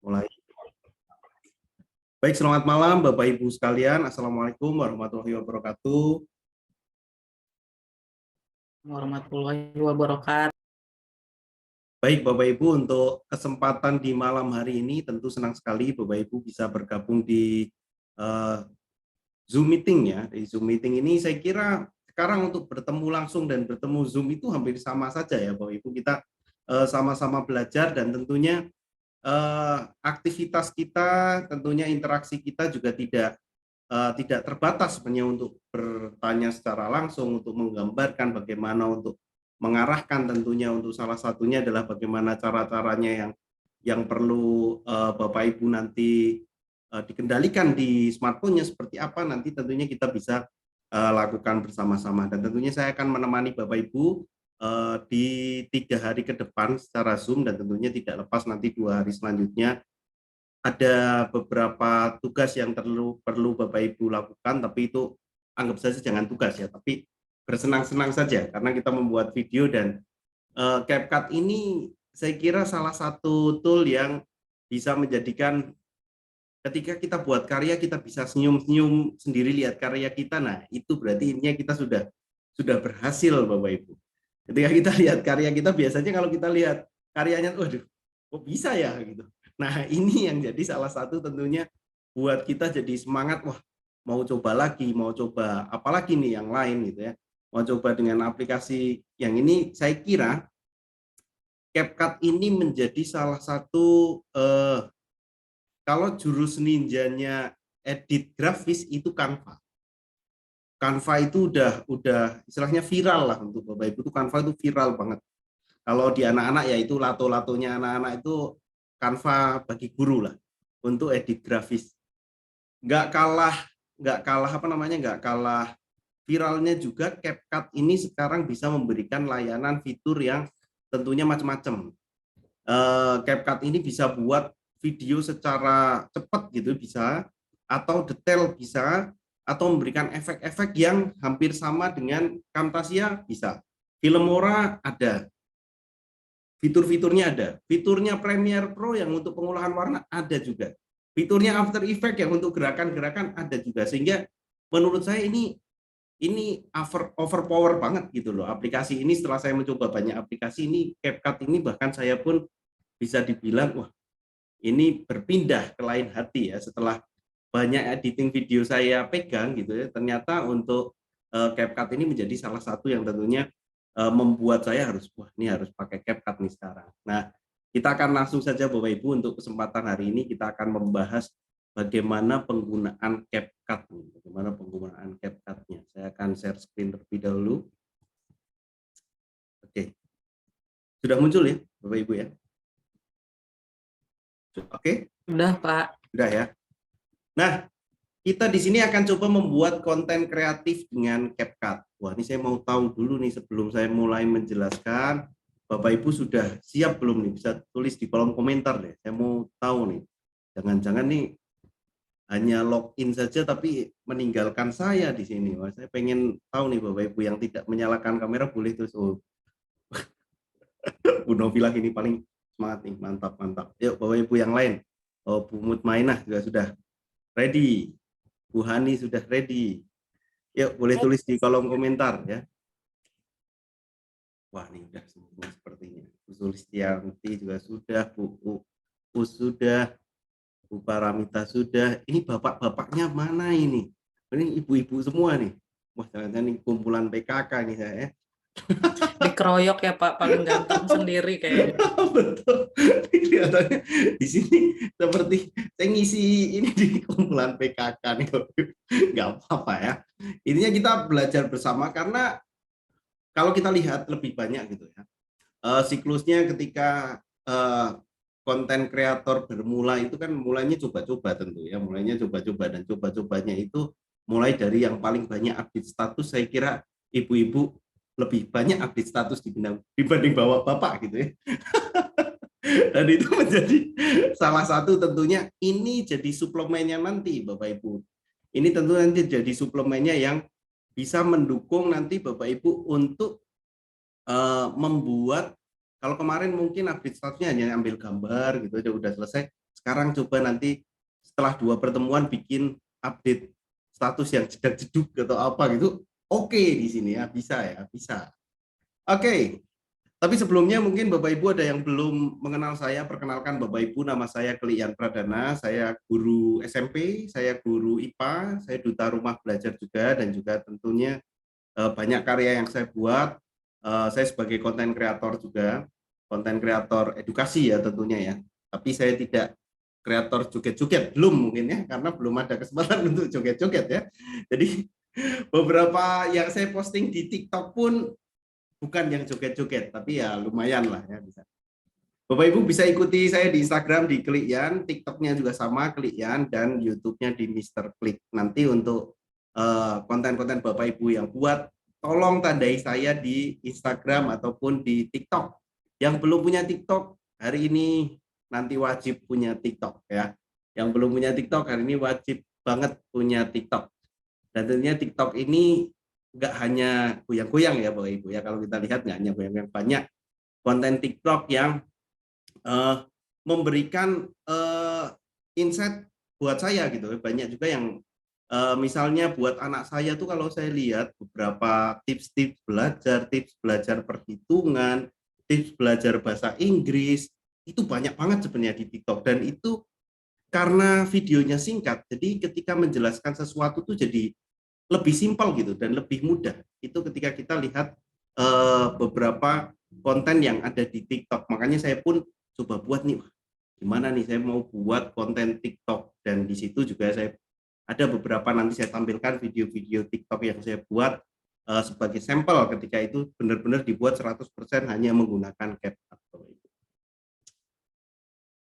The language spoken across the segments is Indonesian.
Mulai. Baik, selamat malam Bapak Ibu sekalian. Assalamualaikum warahmatullahi wabarakatuh. Warahmatullahi wabarakatuh. Baik Bapak Ibu, untuk kesempatan di malam hari ini tentu senang sekali Bapak Ibu bisa bergabung di Zoom meeting ya. Di Zoom meeting ini saya kira sekarang untuk bertemu langsung dan bertemu Zoom itu hampir sama saja ya Bapak Ibu. Kita sama-sama belajar dan tentunya aktivitas kita, tentunya interaksi kita juga tidak terbatas sebenarnya untuk bertanya secara langsung, untuk menggambarkan bagaimana untuk mengarahkan, tentunya untuk salah satunya adalah bagaimana cara-caranya yang perlu Bapak Ibu nanti dikendalikan di smartphone-nya seperti apa, nanti tentunya kita bisa lakukan bersama-sama. Dan tentunya saya akan menemani Bapak Ibu di 3 hari ke depan secara Zoom, dan tentunya tidak lepas nanti 2 hari selanjutnya ada beberapa tugas yang perlu Bapak Ibu lakukan, tapi itu anggap saja jangan tugas ya, tapi bersenang-senang saja karena kita membuat video. Dan CapCut ini saya kira salah satu tool yang bisa menjadikan ketika kita buat karya kita bisa senyum-senyum sendiri lihat karya kita. Nah, itu berarti intinya kita sudah berhasil Bapak Ibu. Ketika kita lihat karya kita, biasanya kalau kita lihat karyanya, waduh, kok bisa ya gitu. Nah, ini yang jadi salah satu tentunya buat kita jadi semangat, wah mau coba lagi, mau coba apalagi nih yang lain gitu ya. Mau coba dengan aplikasi yang ini. Saya kira CapCut ini menjadi salah satu kalau jurus ninjanya edit grafis itu Canva. Canva itu udah istilahnya viral lah untuk Bapak Ibu, itu Canva itu viral banget. Kalau di anak-anak ya itu lato-latonya anak-anak itu Canva bagi guru lah untuk edit grafis. Nggak kalah apa namanya, nggak kalah viralnya juga CapCut ini sekarang bisa memberikan layanan fitur yang tentunya macam-macam. CapCut ini bisa buat video secara cepat gitu bisa, atau detail bisa, atau memberikan efek-efek yang hampir sama dengan Camtasia bisa. Filmora ada, fitur-fiturnya ada. Fiturnya Premiere Pro yang untuk pengolahan warna ada juga. Fiturnya After Effects yang untuk gerakan-gerakan ada juga. Sehingga menurut saya ini overpower banget gitu loh. Aplikasi ini setelah saya mencoba banyak aplikasi ini, CapCut ini bahkan saya pun bisa dibilang wah ini berpindah ke lain hati ya setelah banyak editing video saya pegang gitu ya. Ternyata untuk CapCut ini menjadi salah satu yang tentunya membuat saya wah ini harus pakai CapCut nih sekarang. Nah, kita akan langsung saja Bapak Ibu untuk kesempatan hari ini kita akan membahas bagaimana penggunaan CapCut. Bagaimana penggunaan CapCut-nya. Saya akan share screen terlebih dahulu. Oke. Sudah muncul ya Bapak Ibu ya? Oke. Sudah, Pak. Sudah ya. Nah, kita di sini akan coba membuat konten kreatif dengan CapCut. Wah, ini saya mau tahu dulu nih sebelum saya mulai menjelaskan. Bapak Ibu sudah siap belum nih? Bisa tulis di kolom komentar deh. Saya mau tahu nih. Jangan-jangan nih hanya login saja tapi meninggalkan saya di sini. Wah, saya pengen tahu nih Bapak Ibu yang tidak menyalakan kamera boleh terus. Oh, Bu Novilah ini paling semangat nih. Mantap, mantap. Yuk Bapak Ibu yang lain. Oh, Bu Mutmainah juga sudah ready. Bu Hani sudah ready. Yuk, boleh tulis di kolom komentar ya. Wah, ini udah semua sepertinya. Bu Sulistianti juga sudah, Bu sudah, Bu Paramita sudah. Ini bapak-bapaknya mana ini? Ini ibu-ibu semua nih. Wah, jangan-jangan ini kumpulan PKK nih saya ya. Dikeroyok ya Pak, paling ganteng sendiri kayaknya. Betul. Kelihatannya di sini seperti saya ngisi ini di kumpulan PKK nih. Nggak apa-apa ya. Intinya kita belajar bersama karena kalau kita lihat lebih banyak gitu ya. Siklusnya ketika konten kreator bermula itu kan mulainya coba-coba tentu ya. Mulainya coba-coba dan coba-cobanya itu mulai dari yang paling banyak update status. Saya kira ibu-ibu lebih banyak update status dibanding bapak-bapak gitu ya. Dan itu menjadi salah satu tentunya ini jadi suplemennya nanti Bapak Ibu. Ini tentu nanti jadi suplemennya yang bisa mendukung nanti Bapak Ibu untuk membuat, kalau kemarin mungkin update statusnya hanya ambil gambar gitu udah selesai. sekarang coba nanti setelah 2 pertemuan bikin update status yang jedak-jeduk atau apa gitu. Oke di sini ya, bisa ya, bisa. Oke. Tapi sebelumnya mungkin Bapak Ibu ada yang belum mengenal saya, perkenalkan Bapak Ibu, nama saya Kelian Pradana, saya guru SMP, saya guru IPA, saya duta rumah belajar juga, dan juga tentunya banyak karya yang saya buat. Saya sebagai konten kreator juga, konten kreator edukasi ya tentunya ya. Tapi saya tidak kreator joget-joget, belum mungkin ya, karena belum ada kesempatan untuk joget-joget ya. Jadi beberapa yang saya posting di TikTok pun bukan yang joget-joget, tapi ya lumayan lah ya bisa. Bapak Ibu bisa ikuti saya di Instagram di Klikyan, TikToknya juga sama Klikyan, dan YouTube-nya di Mister Klik. Nanti untuk konten-konten Bapak Ibu yang buat, tolong tandai saya di Instagram ataupun di TikTok. Yang belum punya TikTok hari ini nanti wajib punya TikTok ya. Yang belum punya TikTok hari ini wajib banget punya TikTok. Dan tentunya TikTok ini nggak hanya goyang-goyang ya Bapak Ibu ya, kalau kita lihat nggak hanya goyang-goyang, banyak konten TikTok yang memberikan insight buat saya gitu. Banyak juga yang misalnya buat anak saya tuh, kalau saya lihat beberapa tips belajar perhitungan, tips belajar bahasa Inggris, itu banyak banget sebenarnya di TikTok, dan itu karena videonya singkat, jadi ketika menjelaskan sesuatu tuh jadi lebih simpel gitu dan lebih mudah. Itu ketika kita lihat beberapa konten yang ada di TikTok. Makanya saya pun coba buat nih, gimana nih saya mau buat konten TikTok, dan di situ juga saya ada beberapa, nanti saya tampilkan video-video TikTok yang saya buat sebagai sampel ketika itu benar-benar dibuat 100% hanya menggunakan CapCut.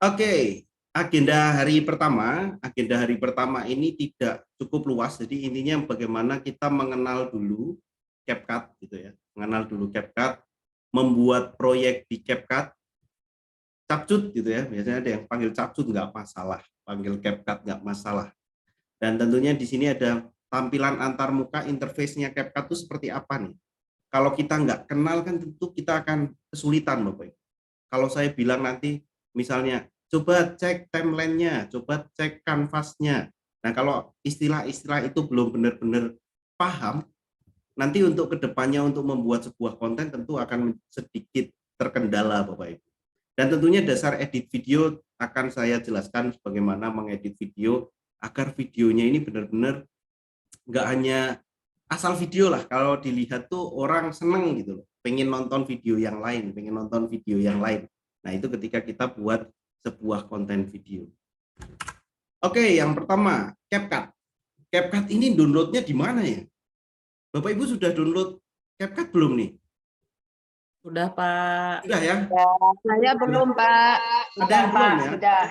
Oke, agenda hari pertama ini tidak cukup luas, jadi intinya bagaimana kita mengenal dulu CapCut gitu ya, mengenal dulu CapCut, membuat proyek di CapCut, capcut gitu ya, biasanya ada yang panggil capcut nggak masalah, panggil CapCut nggak masalah. Dan tentunya di sini ada tampilan antar muka, interface-nya CapCut itu seperti apa nih. Kalau kita nggak kenal kan tentu kita akan kesulitan Bapak. Kalau saya bilang nanti misalnya coba cek timeline-nya, coba cek kanvasnya. Nah, kalau istilah-istilah itu belum benar-benar paham, nanti untuk kedepannya untuk membuat sebuah konten tentu akan sedikit terkendala Bapak Ibu. Dan tentunya dasar edit video akan saya jelaskan bagaimana mengedit video agar videonya ini benar-benar nggak hanya asal video lah, kalau dilihat tuh orang seneng gitu loh, pengen nonton video yang lain, pengen nonton video yang lain. Nah, itu ketika kita buat sebuah konten video. Oke, yang pertama, CapCut. CapCut ini downloadnya di mana ya? Bapak Ibu sudah download CapCut belum nih? Udah, Pak. Sudah ya? Saya belum, Pak. Ada yang belum ya? Sudah.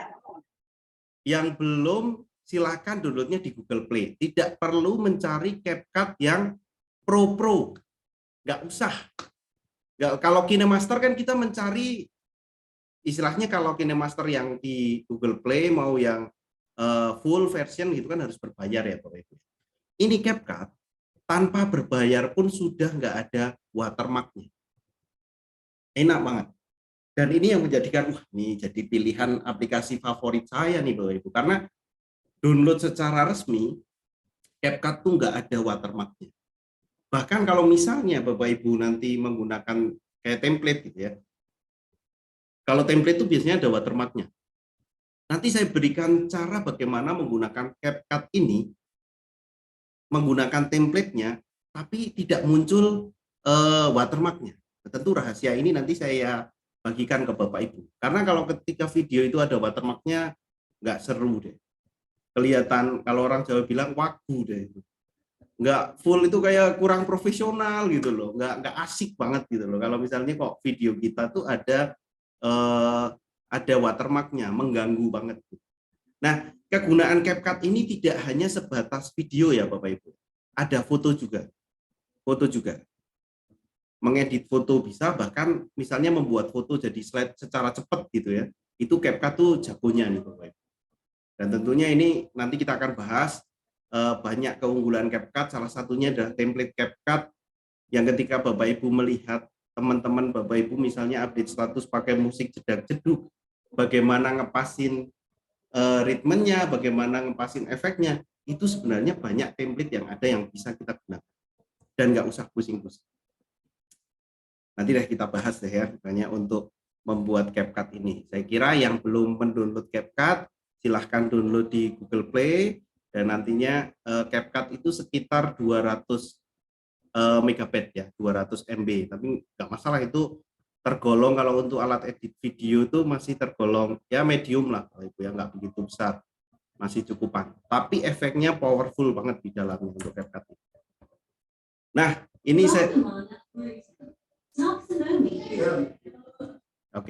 Yang belum, silakan downloadnya di Google Play. Tidak perlu mencari CapCut yang pro. Nggak usah. Nggak, kalau KineMaster kan kita mencari, istilahnya kalau KineMaster yang di Google Play mau yang full version gitu kan harus berbayar ya Bapak Ibu. Ini CapCut tanpa berbayar pun sudah nggak ada watermarknya. Enak banget. Dan ini yang menjadikan, wah ini jadi pilihan aplikasi favorit saya nih Bapak Ibu. Karena download secara resmi, CapCut tuh nggak ada watermarknya. Bahkan kalau misalnya Bapak Ibu nanti menggunakan kayak template gitu ya. Kalau template itu biasanya ada watermarknya. Nanti saya berikan cara bagaimana menggunakan CapCut ini, menggunakan template-nya, tapi tidak muncul watermark-nya. Tentu rahasia ini nanti saya bagikan ke Bapak Ibu. Karena kalau ketika video itu ada watermark-nya, nggak seru deh. Kelihatan, kalau orang Jawa bilang wagu deh. Nggak full, itu kayak kurang profesional gitu loh. Nggak asik banget gitu loh. Kalau misalnya kok video kita tuh ada watermark-nya, mengganggu banget. Nah, kegunaan CapCut ini tidak hanya sebatas video ya Bapak Ibu. Ada foto juga. Foto juga. Mengedit foto bisa, bahkan misalnya membuat foto jadi slide secara cepat gitu ya. Itu CapCut tuh jagonya nih Bapak Ibu. Dan tentunya ini nanti kita akan bahas banyak keunggulan CapCut, salah satunya adalah template CapCut yang ketika Bapak Ibu melihat teman-teman Bapak Ibu misalnya update status pakai musik jedak-jeduk, bagaimana ngepasin ritmenya, bagaimana ngepasin efeknya, itu sebenarnya banyak template yang ada yang bisa kita gunakan dan nggak usah pusing-pusing. Nanti deh kita bahas deh ya, banyak untuk membuat CapCut ini. Saya kira yang belum mendownload CapCut, silahkan download di Google Play, dan nantinya CapCut itu sekitar 200 megabyte ya, 200 MB, tapi nggak masalah, itu tergolong kalau untuk alat edit video itu masih tergolong ya medium lah, kalau itu ya nggak begitu besar, masih cukupan. Tapi efeknya powerful banget di dalamnya untuk CapCut. Nah, ini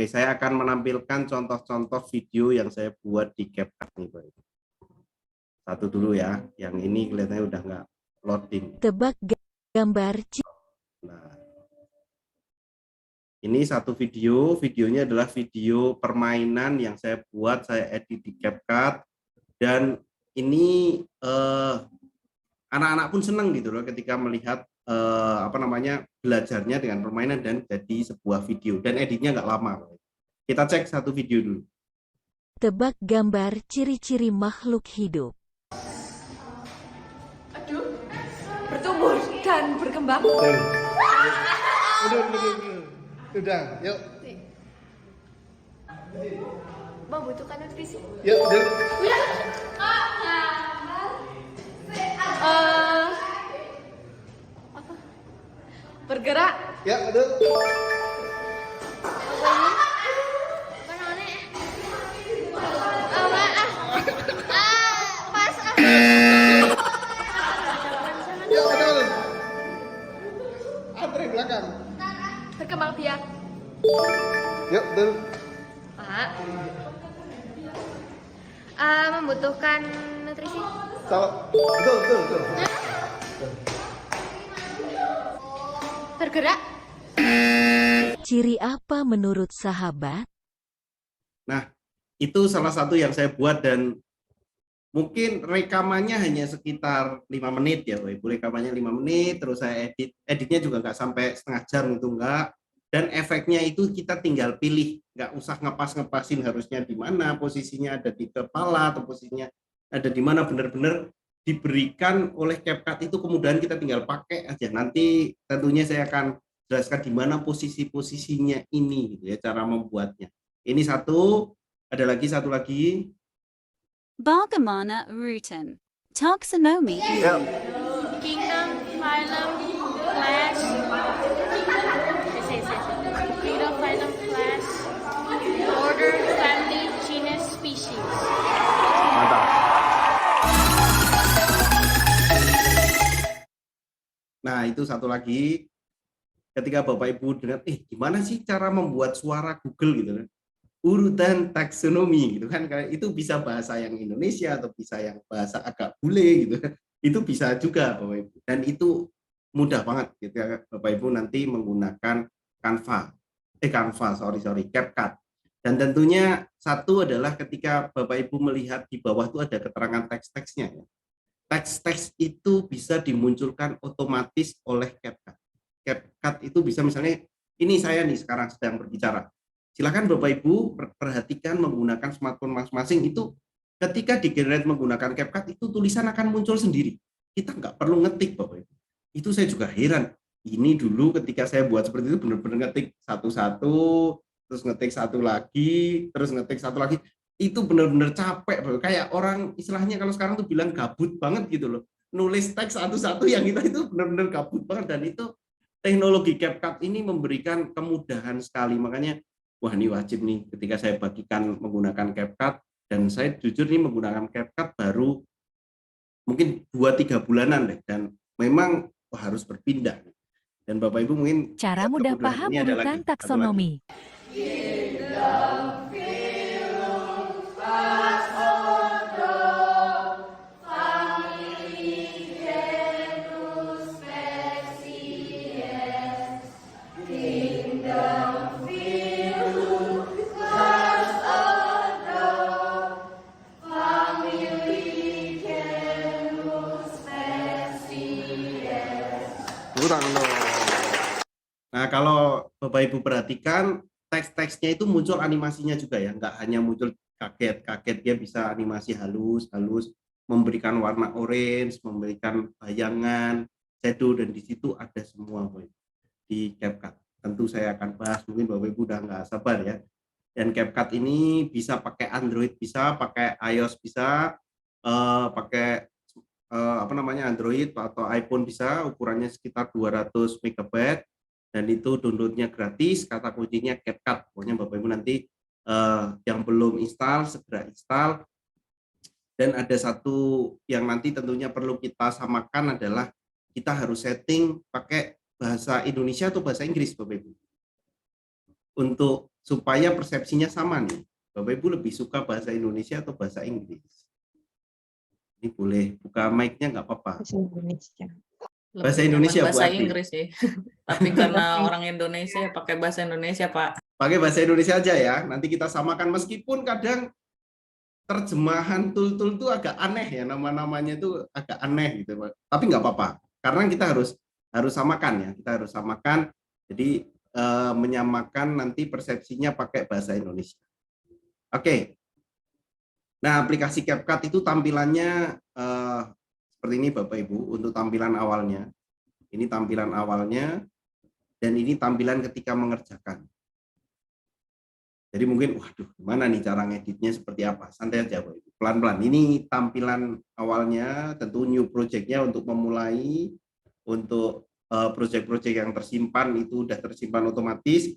saya akan menampilkan contoh-contoh video yang saya buat di CapCut nih, Pak. Satu dulu ya, yang ini kelihatannya udah nggak loading. Tebak gambar. Nah, ini satu videonya adalah video permainan yang saya buat, saya edit di CapCut, dan ini anak-anak pun senang gitu loh ketika melihat belajarnya dengan permainan dan jadi sebuah video, dan editnya nggak lama. Kita cek satu video dulu. Tebak gambar ciri-ciri makhluk hidup. Aduh, bertumbuh dan berkembang. Udah, yuk. Membutuhkan nutrisi. Yuk, yuk. Apa? Bergerak. Ya, aduh. Yuk, betul. Antre belakang. Berkembang biak. Yuk, betul. Pak. Membutuhkan nutrisi. Betul. Bergerak. Ciri apa menurut sahabat? Nah, itu salah satu yang saya buat, dan mungkin rekamannya hanya sekitar 5 menit ya, Ibu. Rekamannya 5 menit, terus saya editnya juga nggak sampai setengah jam, itu enggak. Dan efeknya itu kita tinggal pilih, nggak usah ngepasin harusnya di mana, posisinya ada di kepala atau posisinya ada di mana, benar-benar diberikan oleh CapCut itu, kemudian kita tinggal pakai aja. Nanti tentunya saya akan jelaskan di mana posisi-posisinya ini gitu ya, cara membuatnya. Ini satu, ada lagi satu lagi. Bagaimana rutin taxonomy? Kingdom, phylum, class. Kingdom, phylum, class. Order, family, genus, species. Mantap. Nah, itu satu lagi. Ketika Bapak Ibu dengar, gimana sih cara membuat suara Google gitu kan? Urutan taksonomi gitu kan, itu bisa bahasa yang Indonesia atau bisa yang bahasa agak bule gitu, itu bisa juga Bapak Ibu, dan itu mudah banget gitu ya, Bapak Ibu nanti menggunakan CapCut. Dan tentunya satu adalah ketika Bapak Ibu melihat di bawah itu ada keterangan teks-teksnya ya. Teks-teks itu bisa dimunculkan otomatis oleh CapCut. CapCut itu bisa, misalnya ini saya nih sekarang sedang berbicara, silakan Bapak Ibu perhatikan menggunakan smartphone masing-masing, itu ketika di-generate menggunakan CapCut itu tulisan akan muncul sendiri. Kita nggak perlu ngetik Bapak Ibu. Itu saya juga heran. Ini dulu ketika saya buat seperti itu benar-benar ngetik satu-satu, terus ngetik satu lagi, terus ngetik satu lagi. Itu benar-benar capek, Bapak. Kayak orang istilahnya kalau sekarang tuh bilang gabut banget gitu loh. Nulis teks satu-satu yang itu benar-benar gabut banget, dan itu teknologi CapCut ini memberikan kemudahan sekali. Makanya wah, ini wajib nih ketika saya bagikan menggunakan CapCut, dan saya jujur nih menggunakan CapCut baru mungkin 2-3 bulanan deh, dan memang harus berpindah. Dan Bapak Ibu mungkin Cara mudah paham urutan taksonomi. Nah, kalau Bapak Ibu perhatikan, teks-teksnya itu muncul animasinya juga ya, nggak hanya muncul kaget dia bisa animasi halus, memberikan warna orange, memberikan bayangan, shadow, dan di situ ada semua di CapCut. Tentu saya akan bahas, mungkin Bapak Ibu udah nggak sabar ya. Dan CapCut ini bisa pakai Android, bisa pakai iOS, bisa pakai Android atau iPhone bisa, ukurannya sekitar 200 MB, dan itu downloadnya gratis. Kata kuncinya CapCut. Pokoknya Bapak Ibu nanti yang belum install segera install. Dan ada satu yang nanti tentunya perlu kita samakan adalah kita harus setting pakai bahasa Indonesia atau bahasa Inggris, Bapak Ibu. Untuk supaya persepsinya sama nih. Bapak Ibu lebih suka bahasa Indonesia atau bahasa Inggris? Ini boleh buka mic-nya nggak apa-apa. Bahasa Indonesia, Bu bahasa Adi. Inggris sih. Tapi karena orang Indonesia pakai bahasa Indonesia, Pak. Pakai bahasa Indonesia aja ya. Nanti kita samakan, meskipun kadang terjemahan tool-tool itu agak aneh ya, nama-namanya itu agak aneh gitu, Pak. Tapi nggak apa-apa. Karena kita harus samakan ya. Kita harus samakan. Jadi menyamakan nanti persepsinya pakai bahasa Indonesia. Oke. Nah, aplikasi CapCut itu tampilannya seperti ini Bapak Ibu, untuk tampilan awalnya. Ini tampilan awalnya, dan ini tampilan ketika mengerjakan. Jadi mungkin, waduh, gimana nih cara ngeditnya seperti apa? Santai aja Bapak Ibu, pelan-pelan. Ini tampilan awalnya, tentu new project-nya untuk memulai, untuk project-project yang tersimpan itu udah tersimpan otomatis.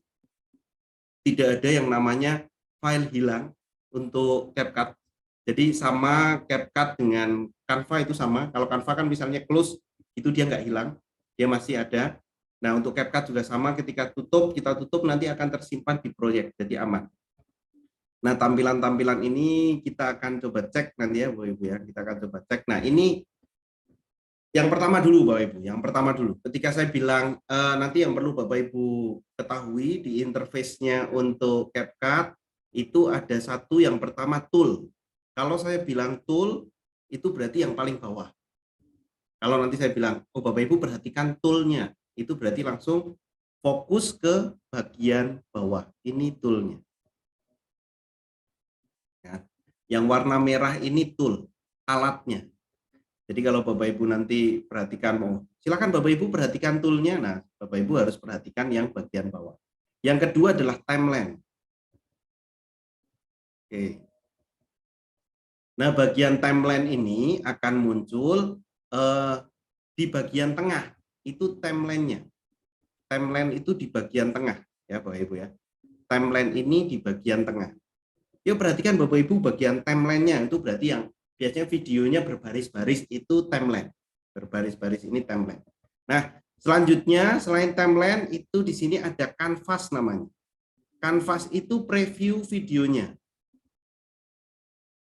Tidak ada yang namanya file hilang untuk CapCut. Jadi sama CapCut dengan Canva itu sama. Kalau Canva kan misalnya close, itu dia nggak hilang, dia masih ada. Nah, untuk CapCut juga sama, ketika kita tutup nanti akan tersimpan di proyek, jadi aman. Nah, tampilan-tampilan ini kita akan coba cek nanti ya Bapak Ibu ya, kita akan coba cek. Nah, ini yang pertama dulu Bapak Ibu, yang pertama dulu. Ketika saya bilang nanti yang perlu Bapak Ibu ketahui di interface-nya untuk CapCut, itu ada satu yang pertama tool. Kalau saya bilang tool, itu berarti yang paling bawah. Kalau nanti saya bilang, oh Bapak Ibu perhatikan tool-nya, itu berarti langsung fokus ke bagian bawah. Ini tool-nya. Ya. Yang warna merah ini tool, alatnya. Jadi kalau Bapak Ibu nanti perhatikan, silakan Bapak Ibu perhatikan tool-nya. Nah, Bapak Ibu harus perhatikan yang bagian bawah. Yang kedua adalah timeline. Oke. Nah, bagian timeline ini akan muncul di bagian tengah. Itu timeline-nya. Timeline itu di bagian tengah, ya Bapak Ibu ya. Timeline ini di bagian tengah. Yuk perhatikan Bapak Ibu, bagian timeline-nya itu berarti yang biasanya videonya berbaris-baris itu timeline. Berbaris-baris ini timeline. Nah, selanjutnya selain timeline itu di sini ada canvas namanya. Canvas itu preview videonya.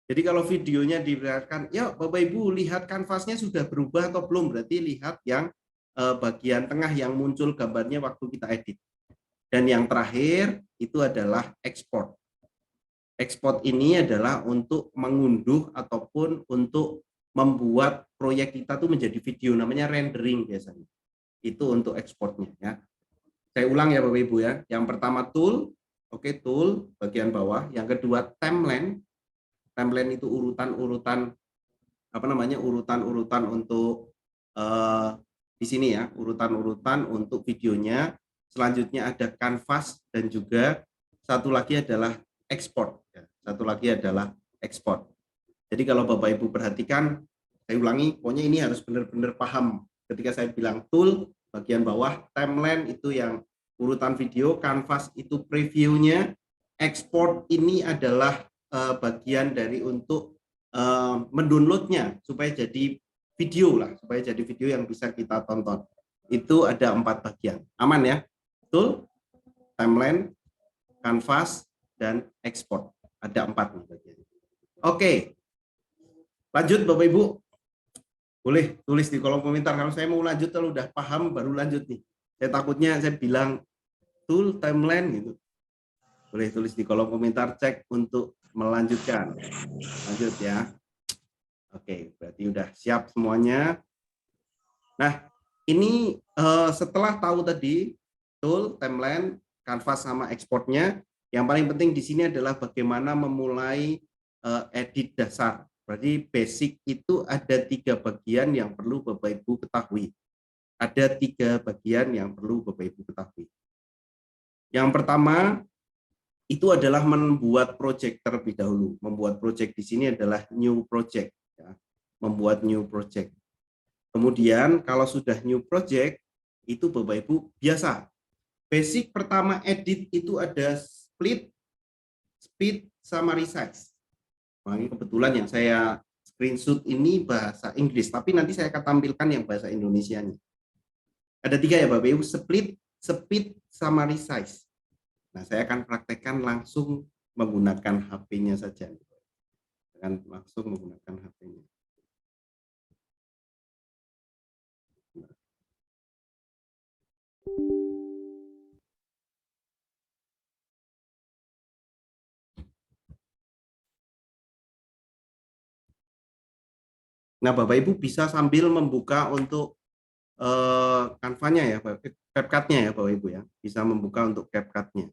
Jadi kalau videonya diperlihatkan, ya Bapak Ibu lihat kanvasnya sudah berubah atau belum, berarti lihat yang bagian tengah yang muncul gambarnya waktu kita edit. Dan yang terakhir itu adalah export. Export ini adalah untuk mengunduh ataupun untuk membuat proyek kita tuh menjadi video, namanya rendering biasanya. Itu untuk ekspornya ya. Saya ulang ya Bapak Ibu ya. Yang pertama tool, oke, tool bagian bawah. Yang kedua timeline. Timeline itu urutan-urutan urutan-urutan untuk di sini ya, urutan-urutan untuk videonya. Selanjutnya ada canvas dan juga satu lagi adalah export. Satu lagi adalah export. Jadi kalau Bapak Ibu perhatikan, saya ulangi, pokoknya ini harus benar-benar paham. Ketika saya bilang tool bagian bawah, timeline itu yang urutan video, canvas itu previewnya, export ini adalah bagian dari untuk mendownloadnya supaya jadi video lah, supaya jadi video yang bisa kita tonton. Itu ada 4 bagian. Aman ya? Tool, timeline, canvas, dan export. Ada 4 bagian. Oke. Lanjut Bapak Ibu. Boleh tulis di kolom komentar. Kalau saya mau lanjut, kalau udah paham baru lanjut nih. Saya takutnya saya bilang tool, timeline gitu. Boleh tulis di kolom komentar, cek untuk melanjutkan. Lanjut ya. Oke, berarti udah siap semuanya. Nah, ini setelah tahu tadi tool, timeline, canvas sama ekspornya, yang paling penting di sini adalah bagaimana memulai edit dasar. Berarti basic itu ada 3 bagian yang perlu Bapak Ibu ketahui. Ada 3 bagian yang perlu Bapak Ibu ketahui. Yang pertama itu adalah membuat project terlebih dahulu. Membuat project di sini adalah new project, ya. Membuat new project. Kemudian kalau sudah new project itu Bapak Ibu biasa. Basic pertama edit itu ada split, speed, sama resize. Nah, ini kebetulan yang saya screenshot ini bahasa Inggris, tapi nanti saya akan tampilkan yang bahasa Indonesianya. Ada 3 ya Bapak Ibu, split, speed, sama resize. Nah, saya akan praktekkan langsung menggunakan HP-nya saja. Akan langsung menggunakan HP-nya. Nah, Bapak Ibu bisa sambil membuka untuk Canva-nya ya, CapCut-nya ya Bapak Ibu ya. Bisa membuka untuk CapCut-nya.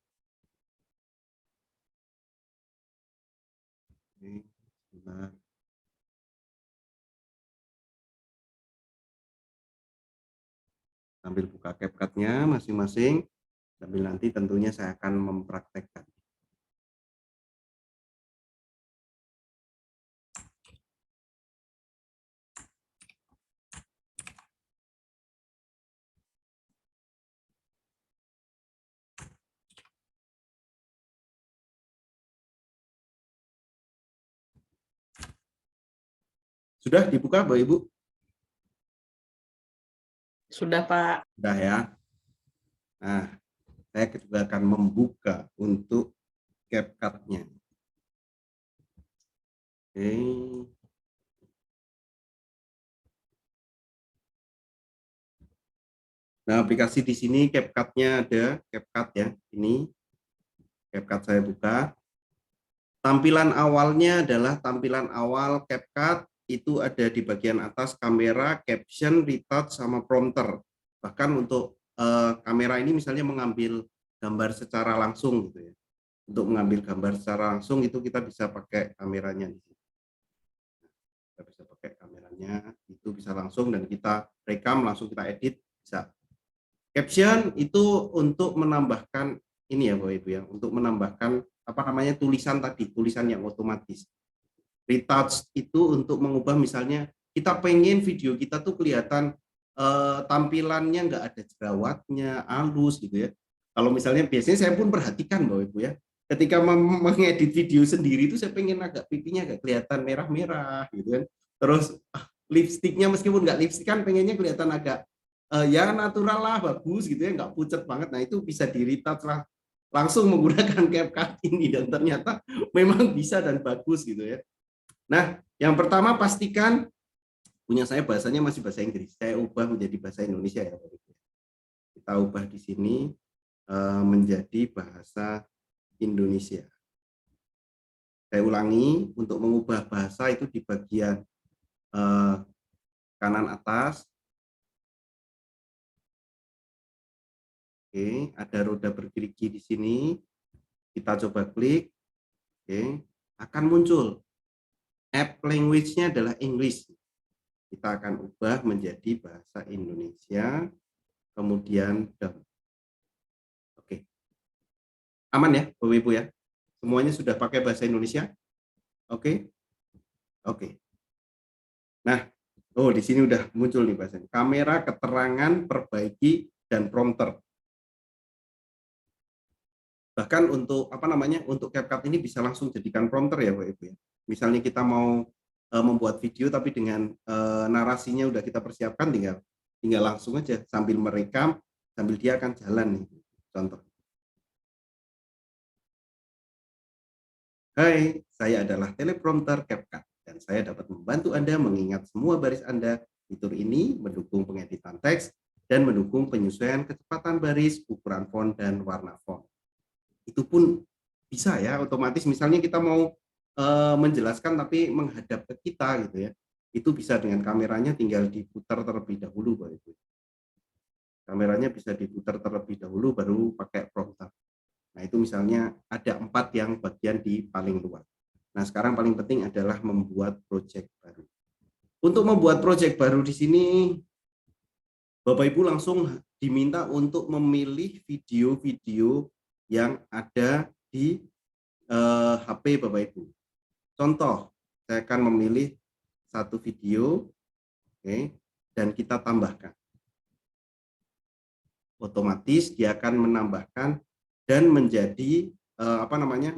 Oke, sebentar. Sambil buka CapCut-nya masing-masing, sambil nanti tentunya saya akan mempraktekkan. Sudah dibuka Bapak Ibu? Sudah, Pak. Sudah ya. Nah, saya juga akan membuka untuk CapCut-nya. Oke. Nah, aplikasi di sini CapCut-nya ada, CapCut ya. Ini CapCut saya buka. Tampilan awalnya adalah tampilan awal CapCut, itu ada di bagian atas kamera, caption, retouch, sama prompter. Bahkan untuk kamera ini misalnya mengambil gambar secara langsung gitu ya. Untuk mengambil gambar secara langsung itu kita bisa pakai kameranya. Kita bisa pakai kameranya, itu bisa langsung dan kita rekam langsung kita edit bisa. Caption itu untuk menambahkan ini ya Bapak Ibu ya, untuk menambahkan apa namanya tulisan tadi, tulisan yang otomatis. Retouch itu untuk mengubah misalnya kita pengen video kita tuh kelihatan tampilannya nggak ada jerawatnya, halus gitu ya. Kalau misalnya biasanya saya pun perhatikan Bapak Ibu ya, ketika mengedit video sendiri itu saya pengen agak pipinya agak kelihatan merah-merah gitu kan. Terus lipstiknya meskipun nggak lipstik kan pengennya kelihatan agak ya natural lah, bagus gitu ya, nggak pucat banget. Nah itu bisa di retouch lah langsung menggunakan CapCut ini dan ternyata memang bisa dan bagus gitu ya. Nah, yang pertama pastikan punya saya bahasanya masih bahasa Inggris. Saya ubah menjadi bahasa Indonesia ya. Kita ubah di sini menjadi bahasa Indonesia. Saya ulangi, untuk mengubah bahasa itu di bagian kanan atas. Oke, ada roda bergerigi di sini. Kita coba klik. Oke, akan muncul. App language-nya adalah English. Kita akan ubah menjadi bahasa Indonesia. Kemudian done. Oke. Aman ya, Bapak Ibu ya? Semuanya sudah pakai bahasa Indonesia? Oke. Oke. Nah, oh di sini udah muncul nih bahasanya. Kamera, keterangan, perbaiki, dan prompter. Bahkan untuk apa namanya, untuk CapCut ini bisa langsung jadikan prompter ya Bapak Ibu ya. Misalnya kita mau membuat video tapi dengan narasinya udah kita persiapkan, tinggal langsung aja sambil merekam, sambil dia akan jalan nih. Contoh. Hai, saya adalah teleprompter CapCut dan saya dapat membantu Anda mengingat semua baris Anda. Fitur ini mendukung pengeditan teks dan mendukung penyesuaian kecepatan baris, ukuran font, dan warna font. Itu pun bisa ya otomatis, misalnya kita mau menjelaskan tapi menghadap ke kita gitu ya, itu bisa dengan kameranya tinggal diputar terlebih dahulu Bapak Ibu. Kameranya bisa diputar terlebih dahulu baru pakai prompter. Nah itu misalnya ada 4 yang bagian di paling luar. Nah, sekarang paling penting adalah membuat project baru. Untuk membuat project baru di sini, Bapak Ibu langsung diminta untuk memilih video-video yang ada di HP Bapak Ibu. Contoh, saya akan memilih satu video, oke, dan kita tambahkan. Otomatis dia akan menambahkan dan menjadi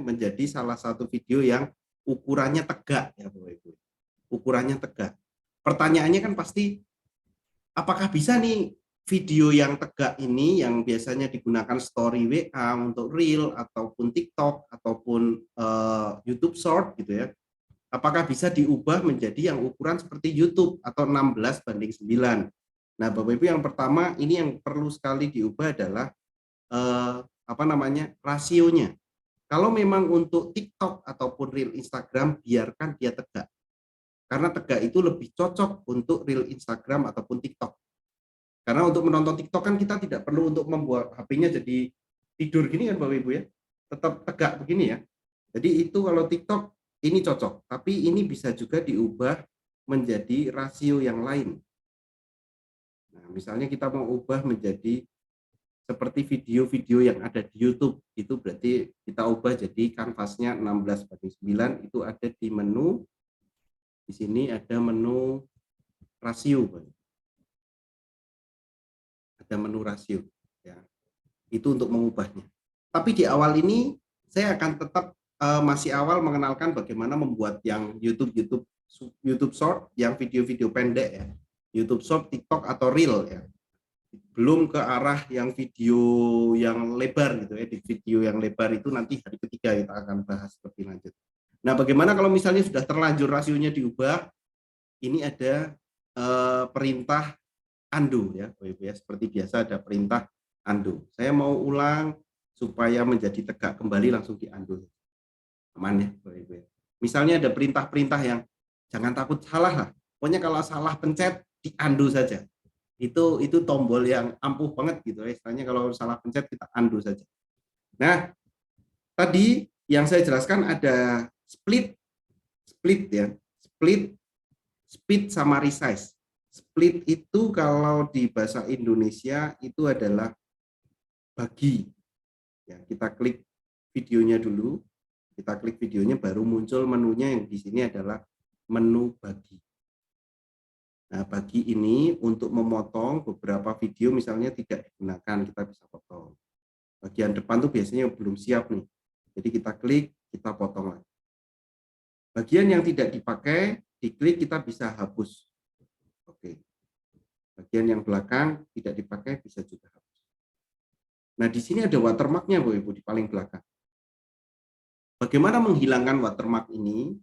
menjadi salah satu video yang ukurannya tegak ya Bapak Ibu. Ukurannya tegak. Pertanyaannya kan pasti, apakah bisa nih video yang tegak ini yang biasanya digunakan story WA untuk Reel ataupun TikTok ataupun YouTube Short gitu ya. Apakah bisa diubah menjadi yang ukuran seperti YouTube atau 16:9? Nah, Bapak Ibu, yang pertama ini yang perlu sekali diubah adalah rasionya. Kalau memang untuk TikTok ataupun Reel Instagram, biarkan dia tegak. Karena tegak itu lebih cocok untuk Reel Instagram ataupun TikTok. Karena untuk menonton TikTok kan kita tidak perlu untuk membuat HP-nya jadi tidur gini kan Bapak Ibu ya. Tetap tegak begini ya. Jadi itu kalau TikTok ini cocok. Tapi ini bisa juga diubah menjadi rasio yang lain. Nah, misalnya kita mau ubah menjadi seperti video-video yang ada di YouTube, itu berarti kita ubah jadi kanvasnya 16:9, itu ada di menu. Di sini ada menu rasio. Ada menu rasio ya. Itu untuk mengubahnya. Tapi di awal ini saya akan tetap masih awal mengenalkan bagaimana membuat yang YouTube Short, yang video-video pendek ya. YouTube Short, TikTok atau Reel ya. Belum ke arah yang video yang lebar gitu ya. Di video yang lebar itu nanti hari ketiga kita akan bahas lebih lanjut. Nah, bagaimana kalau misalnya sudah terlanjur rasionya diubah? Ini ada perintah undo ya, seperti biasa ada perintah undo. Saya mau ulang supaya menjadi tegak kembali, langsung di undo. Aman ya, Misalnya ada perintah-perintah yang jangan takut salah lah. Pokoknya kalau salah pencet di undo saja. Itu tombol yang ampuh banget gitu ya. Istilahnya kalau salah pencet kita undo saja. Nah, tadi yang saya jelaskan ada split ya. Split, speed sama resize. Split itu kalau di bahasa Indonesia itu adalah bagi. Ya, kita klik videonya dulu. Kita klik videonya baru muncul menunya, yang di sini adalah menu bagi. Nah, bagi ini untuk memotong beberapa video misalnya tidak digunakan, kita bisa potong. Bagian depan tuh biasanya belum siap nih. Jadi kita klik, kita potong lagi. Bagian yang tidak dipakai, diklik kita bisa hapus. Oke. Bagian yang belakang tidak dipakai bisa juga hapus. Nah, di sini ada watermark-nya Bapak Ibu di paling belakang. Bagaimana menghilangkan watermark ini?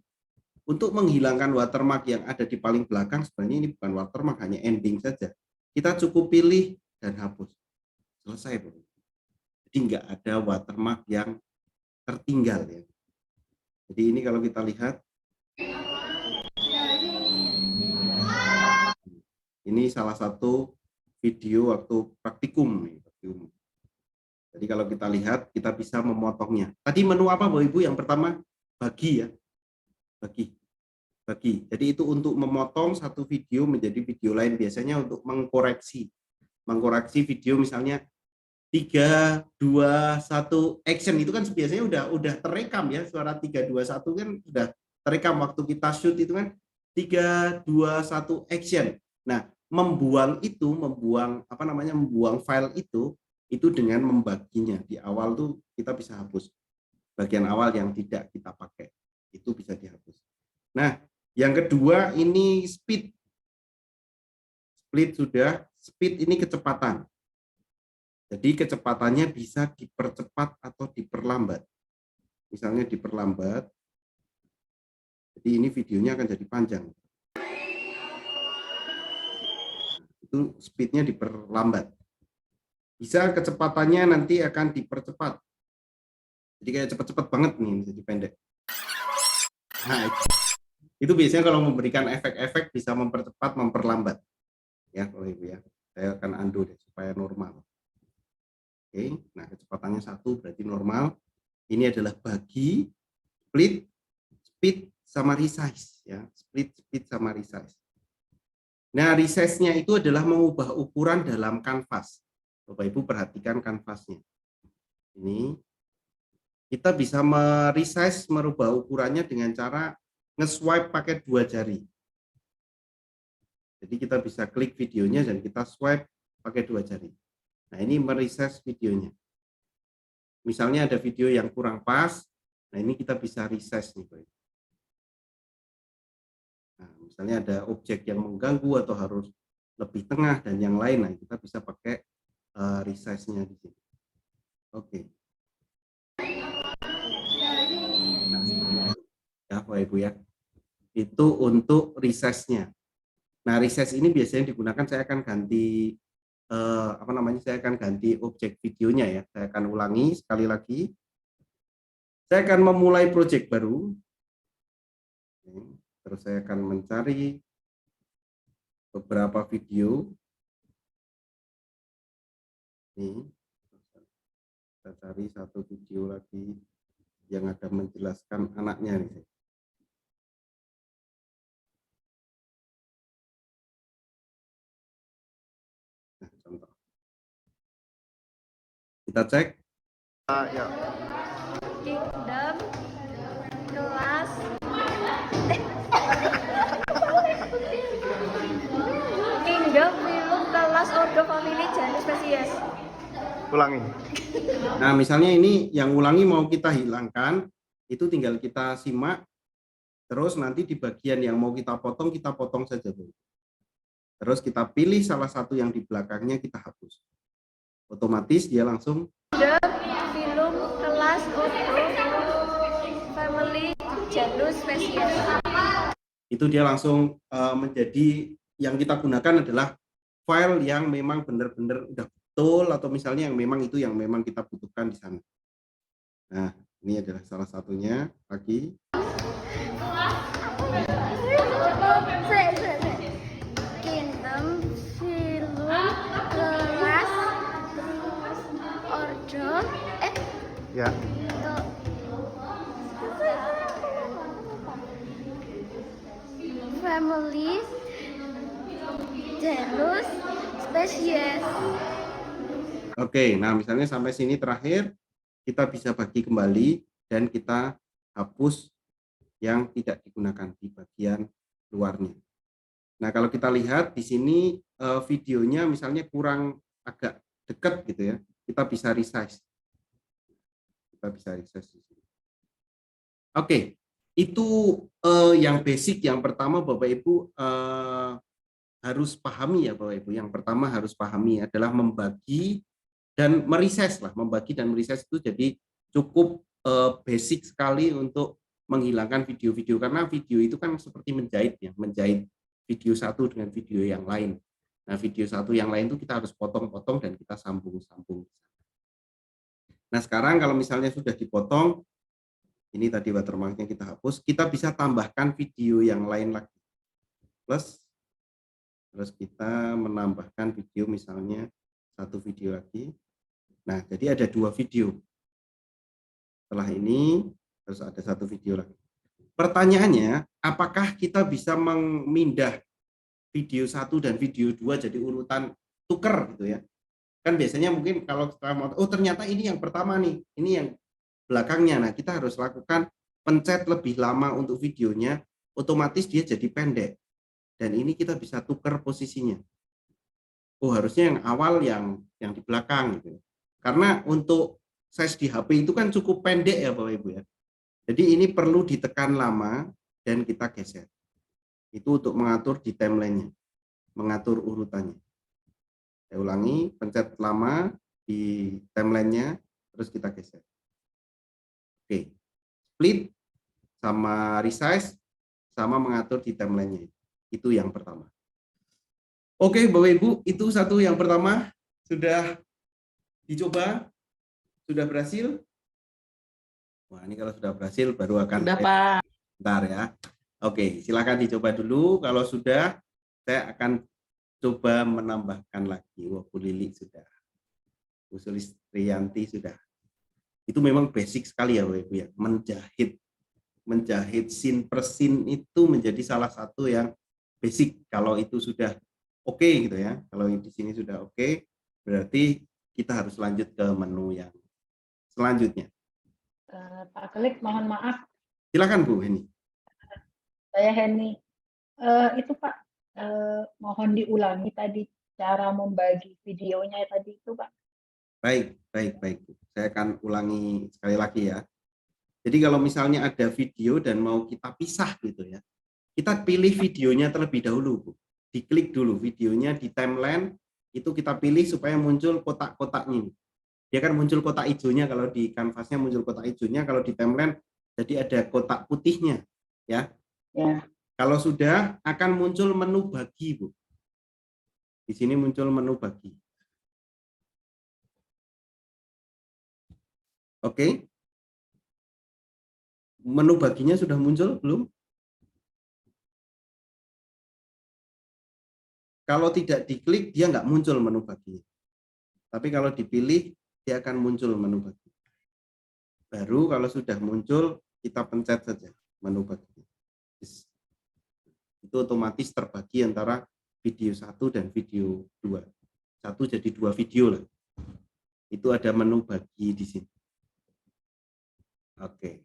Untuk menghilangkan watermark yang ada di paling belakang, sebenarnya ini bukan watermark, hanya ending saja. Kita cukup pilih dan hapus. Selesai, Bapak. Jadi nggak ada watermark yang tertinggal ya. Jadi ini kalau kita lihat, ini salah satu video waktu praktikum. Jadi kalau kita lihat, kita bisa memotongnya. Tadi menu apa Bapak Ibu? Yang pertama bagi ya. Bagi. Jadi itu untuk memotong satu video menjadi video lain, biasanya untuk mengkoreksi video misalnya 3, 2, 1 action, itu kan biasanya udah terekam ya, suara 3, 2, 1 kan sudah terekam waktu kita shoot itu kan 3, 2, 1 action. Nah, membuang file itu dengan membaginya. Di awal tuh kita bisa hapus bagian awal yang tidak kita pakai, itu bisa dihapus. Nah, yang kedua ini speed. Speed ini kecepatan. Jadi kecepatannya bisa dipercepat atau diperlambat. Misalnya diperlambat. Jadi ini videonya akan jadi panjang. Itu speednya diperlambat. Bisa kecepatannya nanti akan dipercepat. Jadi kayak cepat-cepat banget nih, jadi pendek. Nah, itu biasanya kalau memberikan efek-efek bisa mempercepat, memperlambat. Ya, Bapak Ibu ya. Saya akan undo deh supaya normal. Oke, nah kecepatannya 1 berarti normal. Ini adalah bagi, split, split sama resize ya, split sama resize. Nah, resize-nya itu adalah mengubah ukuran dalam kanvas. Bapak Ibu perhatikan kanvasnya. Ini kita bisa meresize, merubah ukurannya dengan cara nge-swipe pakai 2 jari. Jadi kita bisa klik videonya dan kita swipe pakai 2 jari. Nah, ini meresize videonya. Misalnya ada video yang kurang pas, nah ini kita bisa resize nih, Pak. Nah, misalnya ada objek yang mengganggu atau harus lebih tengah dan yang lain, nah kita bisa pakai resize-nya di sini. Oke. Ya, Bapak Ibu ya. Itu untuk resize-nya. Nah, resize ini biasanya digunakan, saya akan ganti saya akan ganti objek videonya ya. Saya akan ulangi sekali lagi. Saya akan memulai project baru. Terus saya akan mencari beberapa video. Ini kita cari satu video lagi yang ada menjelaskan anaknya nih. Nah, contoh. Kita cek. Ya. Kingdom, kelas, Kingdom, film, kelas, ordo, family, jenis, spesies. Ulangi. Nah, misalnya ini yang ulangi mau kita hilangkan, itu tinggal kita simak, terus nanti di bagian yang mau kita potong saja dulu. Terus kita pilih salah satu yang di belakangnya, kita hapus. Otomatis dia langsung Film, kelas, ordo, family, genus, spesies. itu dia langsung menjadi yang kita gunakan adalah file yang memang benar-benar udah betul, atau misalnya yang memang itu yang memang kita butuhkan di sana. Nah, ini adalah salah satunya lagi. Kingdom, film, kelas, ordo, Ya. family, genus, spesies. Oke, nah misalnya sampai sini terakhir, kita bisa bagi kembali dan kita hapus yang tidak digunakan di bagian luarnya. Nah, kalau kita lihat di sini videonya misalnya kurang agak dekat gitu ya, kita bisa resize. Kita bisa resize di sini. Oke, itu yang basic. Yang pertama Bapak Ibu harus pahami ya Bapak Ibu. Yang pertama harus pahami adalah membagi dan meresize lah. Membagi dan meresize itu jadi cukup basic sekali untuk menghilangkan video-video, karena video itu kan seperti menjahit ya, menjahit video satu dengan video yang lain. Nah, video satu yang lain itu kita harus potong-potong dan kita sambung-sambung. Nah, sekarang kalau misalnya sudah dipotong, ini tadi watermarknya kita hapus, kita bisa tambahkan video yang lain lagi. Plus, terus kita menambahkan video misalnya satu video lagi. Nah, jadi ada 2 video. Setelah ini, terus ada satu video lagi. Pertanyaannya, apakah kita bisa memindah video 1 dan video 2 jadi urutan tuker gitu ya? Kan biasanya mungkin kalau setelah ternyata ini yang pertama nih, ini yang belakangnya. Nah, kita harus lakukan pencet lebih lama untuk videonya, otomatis dia jadi pendek. Dan ini kita bisa tuker posisinya. Oh, harusnya yang awal yang di belakang gitu. Karena untuk size di HP itu kan cukup pendek ya Bapak Ibu ya. Jadi ini perlu ditekan lama dan kita geser. Itu untuk mengatur di timeline-nya, mengatur urutannya. Saya ulangi, pencet lama di timeline-nya, terus kita geser. Oke, split sama resize sama mengatur di timeline-nya. Itu yang pertama. Oke, Bapak Ibu, itu satu yang pertama. Sudah dicoba? Sudah berhasil? Wah, ini kalau sudah berhasil baru akan Udah, Pak. Bentar ya. Oke, silakan dicoba dulu. Kalau sudah, saya akan coba menambahkan lagi. Wah, Bu Lili sudah. Bu Sulistriyanti sudah. Itu memang basic sekali ya Bapak Ibu ya, menjahit. menjahit scene per scene itu menjadi salah satu yang basic. Kalau itu sudah oke gitu ya, kalau di sini sudah oke, berarti kita harus lanjut ke menu yang selanjutnya. Pak Klik, mohon maaf, Silakan Bu Heni. saya Heni. Itu Pak, mohon diulangi tadi cara membagi videonya tadi itu Pak. Baik. Bu. Saya akan ulangi sekali lagi ya. Jadi kalau misalnya ada video dan mau kita pisah gitu ya, kita pilih videonya terlebih dahulu, Bu. Diklik dulu videonya di timeline, itu kita pilih supaya muncul kotak-kotaknya. Dia kan muncul kotak hijaunya, kalau di kanvasnya muncul kotak hijaunya, kalau di timeline jadi ada kotak putihnya, ya. Ya. Kalau sudah akan muncul menu bagi, Bu. Di sini muncul menu bagi. Oke. Menu baginya sudah muncul belum? Kalau tidak diklik, dia nggak muncul menu baginya. Tapi kalau dipilih, dia akan muncul menu bagi. Baru kalau sudah muncul, kita pencet saja menu baginya. Itu otomatis terbagi antara video 1 dan video 2. 1 jadi 2 video lah. Itu ada menu bagi di sini. Oke.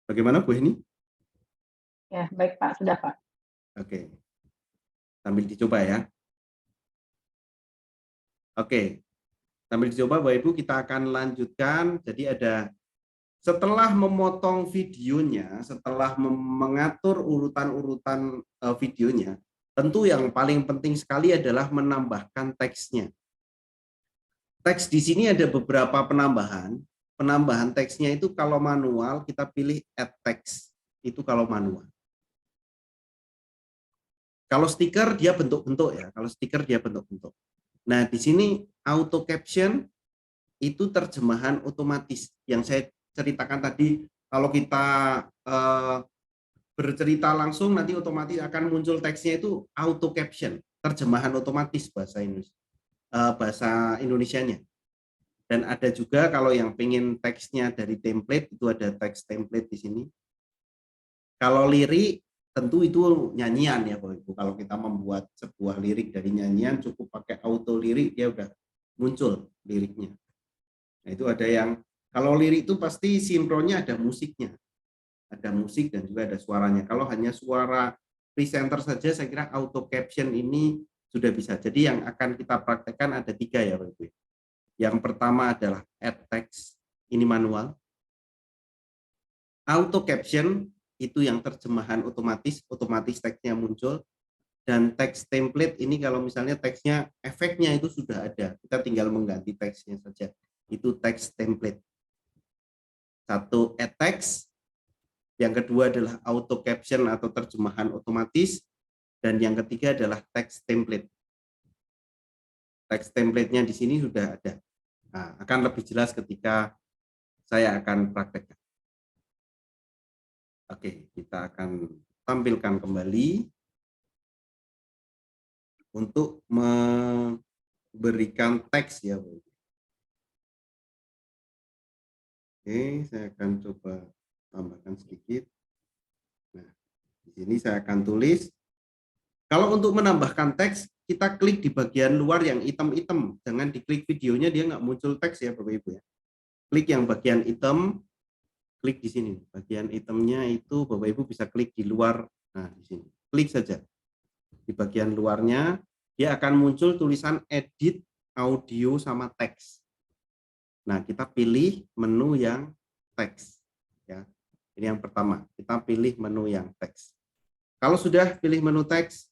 Bagaimana Bu Heni? Ya, baik Pak, sudah Pak. Oke. Sambil dicoba ya. Oke. Sambil dicoba Bapak Ibu, kita akan lanjutkan. Jadi ada setelah memotong videonya, setelah mengatur urutan-urutan videonya, tentu yang paling penting sekali adalah menambahkan teksnya. Teks di sini ada beberapa penambahan. Penambahan teksnya itu kalau manual kita pilih add text, itu kalau manual. Kalau stiker dia bentuk-bentuk ya, kalau stiker dia bentuk-bentuk. Nah, di sini auto caption itu terjemahan otomatis. Yang saya ceritakan tadi, kalau kita bercerita langsung nanti otomatis akan muncul teksnya itu auto caption, terjemahan otomatis bahasa Indonesianya. Dan ada juga kalau yang pengen teksnya dari template, itu ada teks template di sini. Kalau lirik tentu itu nyanyian ya Bapak Ibu. Kalau kita membuat sebuah lirik dari nyanyian cukup pakai auto lirik, dia udah muncul liriknya. Nah, itu ada yang kalau lirik itu pasti sinkronnya ada musiknya. Ada musik dan juga ada suaranya. Kalau hanya suara presenter saja saya kira auto caption ini sudah bisa. Jadi yang akan kita praktekkan ada 3 ya Bapak Ibu. Yang pertama adalah add text, ini manual. Auto caption itu yang terjemahan otomatis teksnya muncul. Dan teks template ini kalau misalnya teksnya, efeknya itu sudah ada. Kita tinggal mengganti teksnya saja. Itu teks template. 1 add text, yang kedua adalah auto caption atau terjemahan otomatis, dan yang ketiga adalah teks template. Teks template-nya di sini sudah ada. Nah, akan lebih jelas ketika saya akan praktekkan. Oke, kita akan tampilkan kembali untuk memberikan teks ya. Oke, saya akan coba tambahkan sedikit. Nah, di sini saya akan tulis. Kalau untuk menambahkan teks, kita klik di bagian luar yang hitam-hitam. Jangan diklik videonya, dia nggak muncul teks ya Bapak Ibu ya. Klik yang bagian hitam, klik di sini. Bagian hitamnya itu Bapak Ibu bisa klik di luar. Nah, di sini. Klik saja. Di bagian luarnya, dia akan muncul tulisan edit audio sama teks. Nah, kita pilih menu yang teks. Ya. Ini yang pertama. Kita pilih menu yang teks. Kalau sudah pilih menu teks,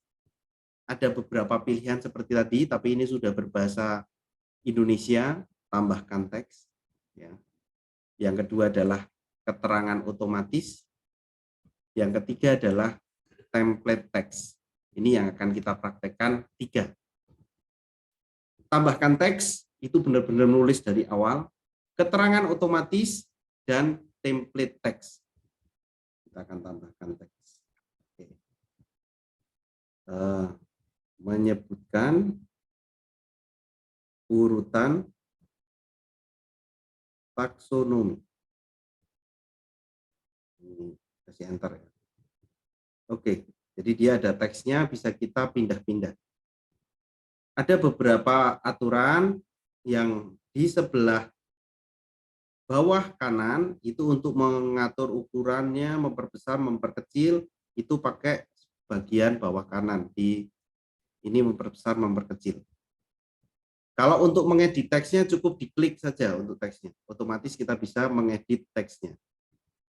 ada beberapa pilihan seperti tadi, tapi ini sudah berbahasa Indonesia, tambahkan teks. Ya. Yang kedua adalah keterangan otomatis. Yang ketiga adalah template teks. Ini yang akan kita praktekkan 3. Tambahkan teks, itu benar-benar nulis dari awal. Keterangan otomatis, dan template teks. Kita akan tambahkan teks. Oke. Menyebutkan urutan taksonomi. Ini kasih enter ya. Oke, jadi dia ada teksnya, bisa kita pindah-pindah. Ada beberapa aturan yang di sebelah bawah kanan itu untuk mengatur ukurannya, memperbesar, memperkecil, itu pakai bagian bawah kanan. Di ini memperbesar, memperkecil. Kalau untuk mengedit teksnya cukup diklik saja untuk teksnya. Otomatis kita bisa mengedit teksnya.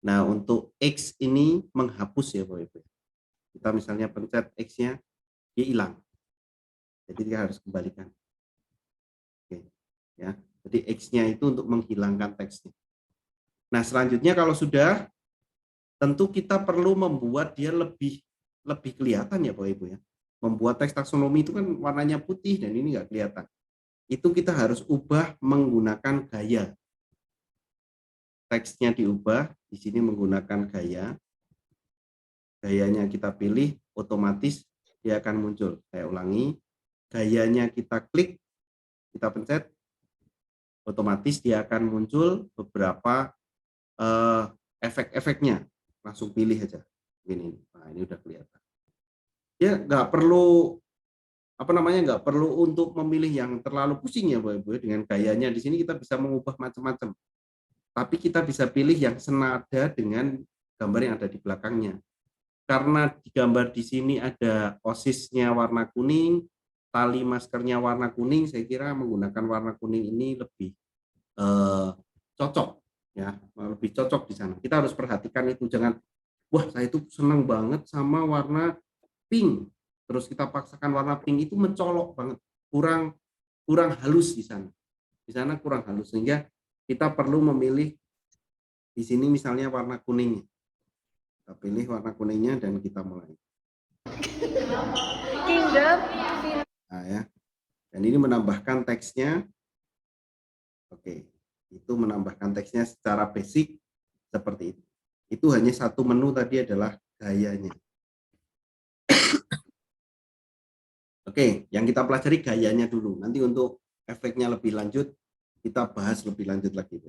Nah, untuk X ini menghapus ya Bapak Ibu. Kita misalnya pencet X-nya, dia hilang. Jadi dia harus kembalikan. Oke, ya. Jadi X-nya itu untuk menghilangkan teksnya. Nah, selanjutnya kalau sudah, tentu kita perlu membuat dia lebih kelihatan ya Bapak Ibu ya. Membuat teks taksonomi itu kan warnanya putih dan ini nggak kelihatan. Itu kita harus ubah menggunakan gaya. Teksnya diubah, di sini menggunakan gaya. Gayanya kita pilih, otomatis dia akan muncul. Saya ulangi, gayanya kita klik, kita pencet, otomatis dia akan muncul beberapa efek-efeknya. Langsung pilih aja. Ini. Nah, ini udah kelihatan. Ya nggak perlu nggak perlu untuk memilih yang terlalu pusing ya Bapak Ibu. Dengan gayanya di sini kita bisa mengubah macam-macam. Tapi kita bisa pilih yang senada dengan gambar yang ada di belakangnya. Karena di gambar di sini ada osisnya warna kuning, tali maskernya warna kuning, saya kira menggunakan warna kuning ini lebih cocok ya, lebih cocok di sana. Kita harus perhatikan itu, jangan wah saya itu senang banget sama warna pink. Terus kita paksakan warna pink itu mencolok banget, kurang halus di sana. Di sana kurang halus sehingga kita perlu memilih di sini misalnya warna kuning. Kita pilih warna kuningnya dan kita mulai. Kingdom. Nah, ya. Dan ini menambahkan teksnya. Oke, itu menambahkan teksnya secara basic seperti itu. Itu hanya satu menu tadi adalah gayanya. Oke, yang kita pelajari gayanya dulu. Nanti untuk efeknya lebih lanjut, kita bahas lebih lanjut lagi.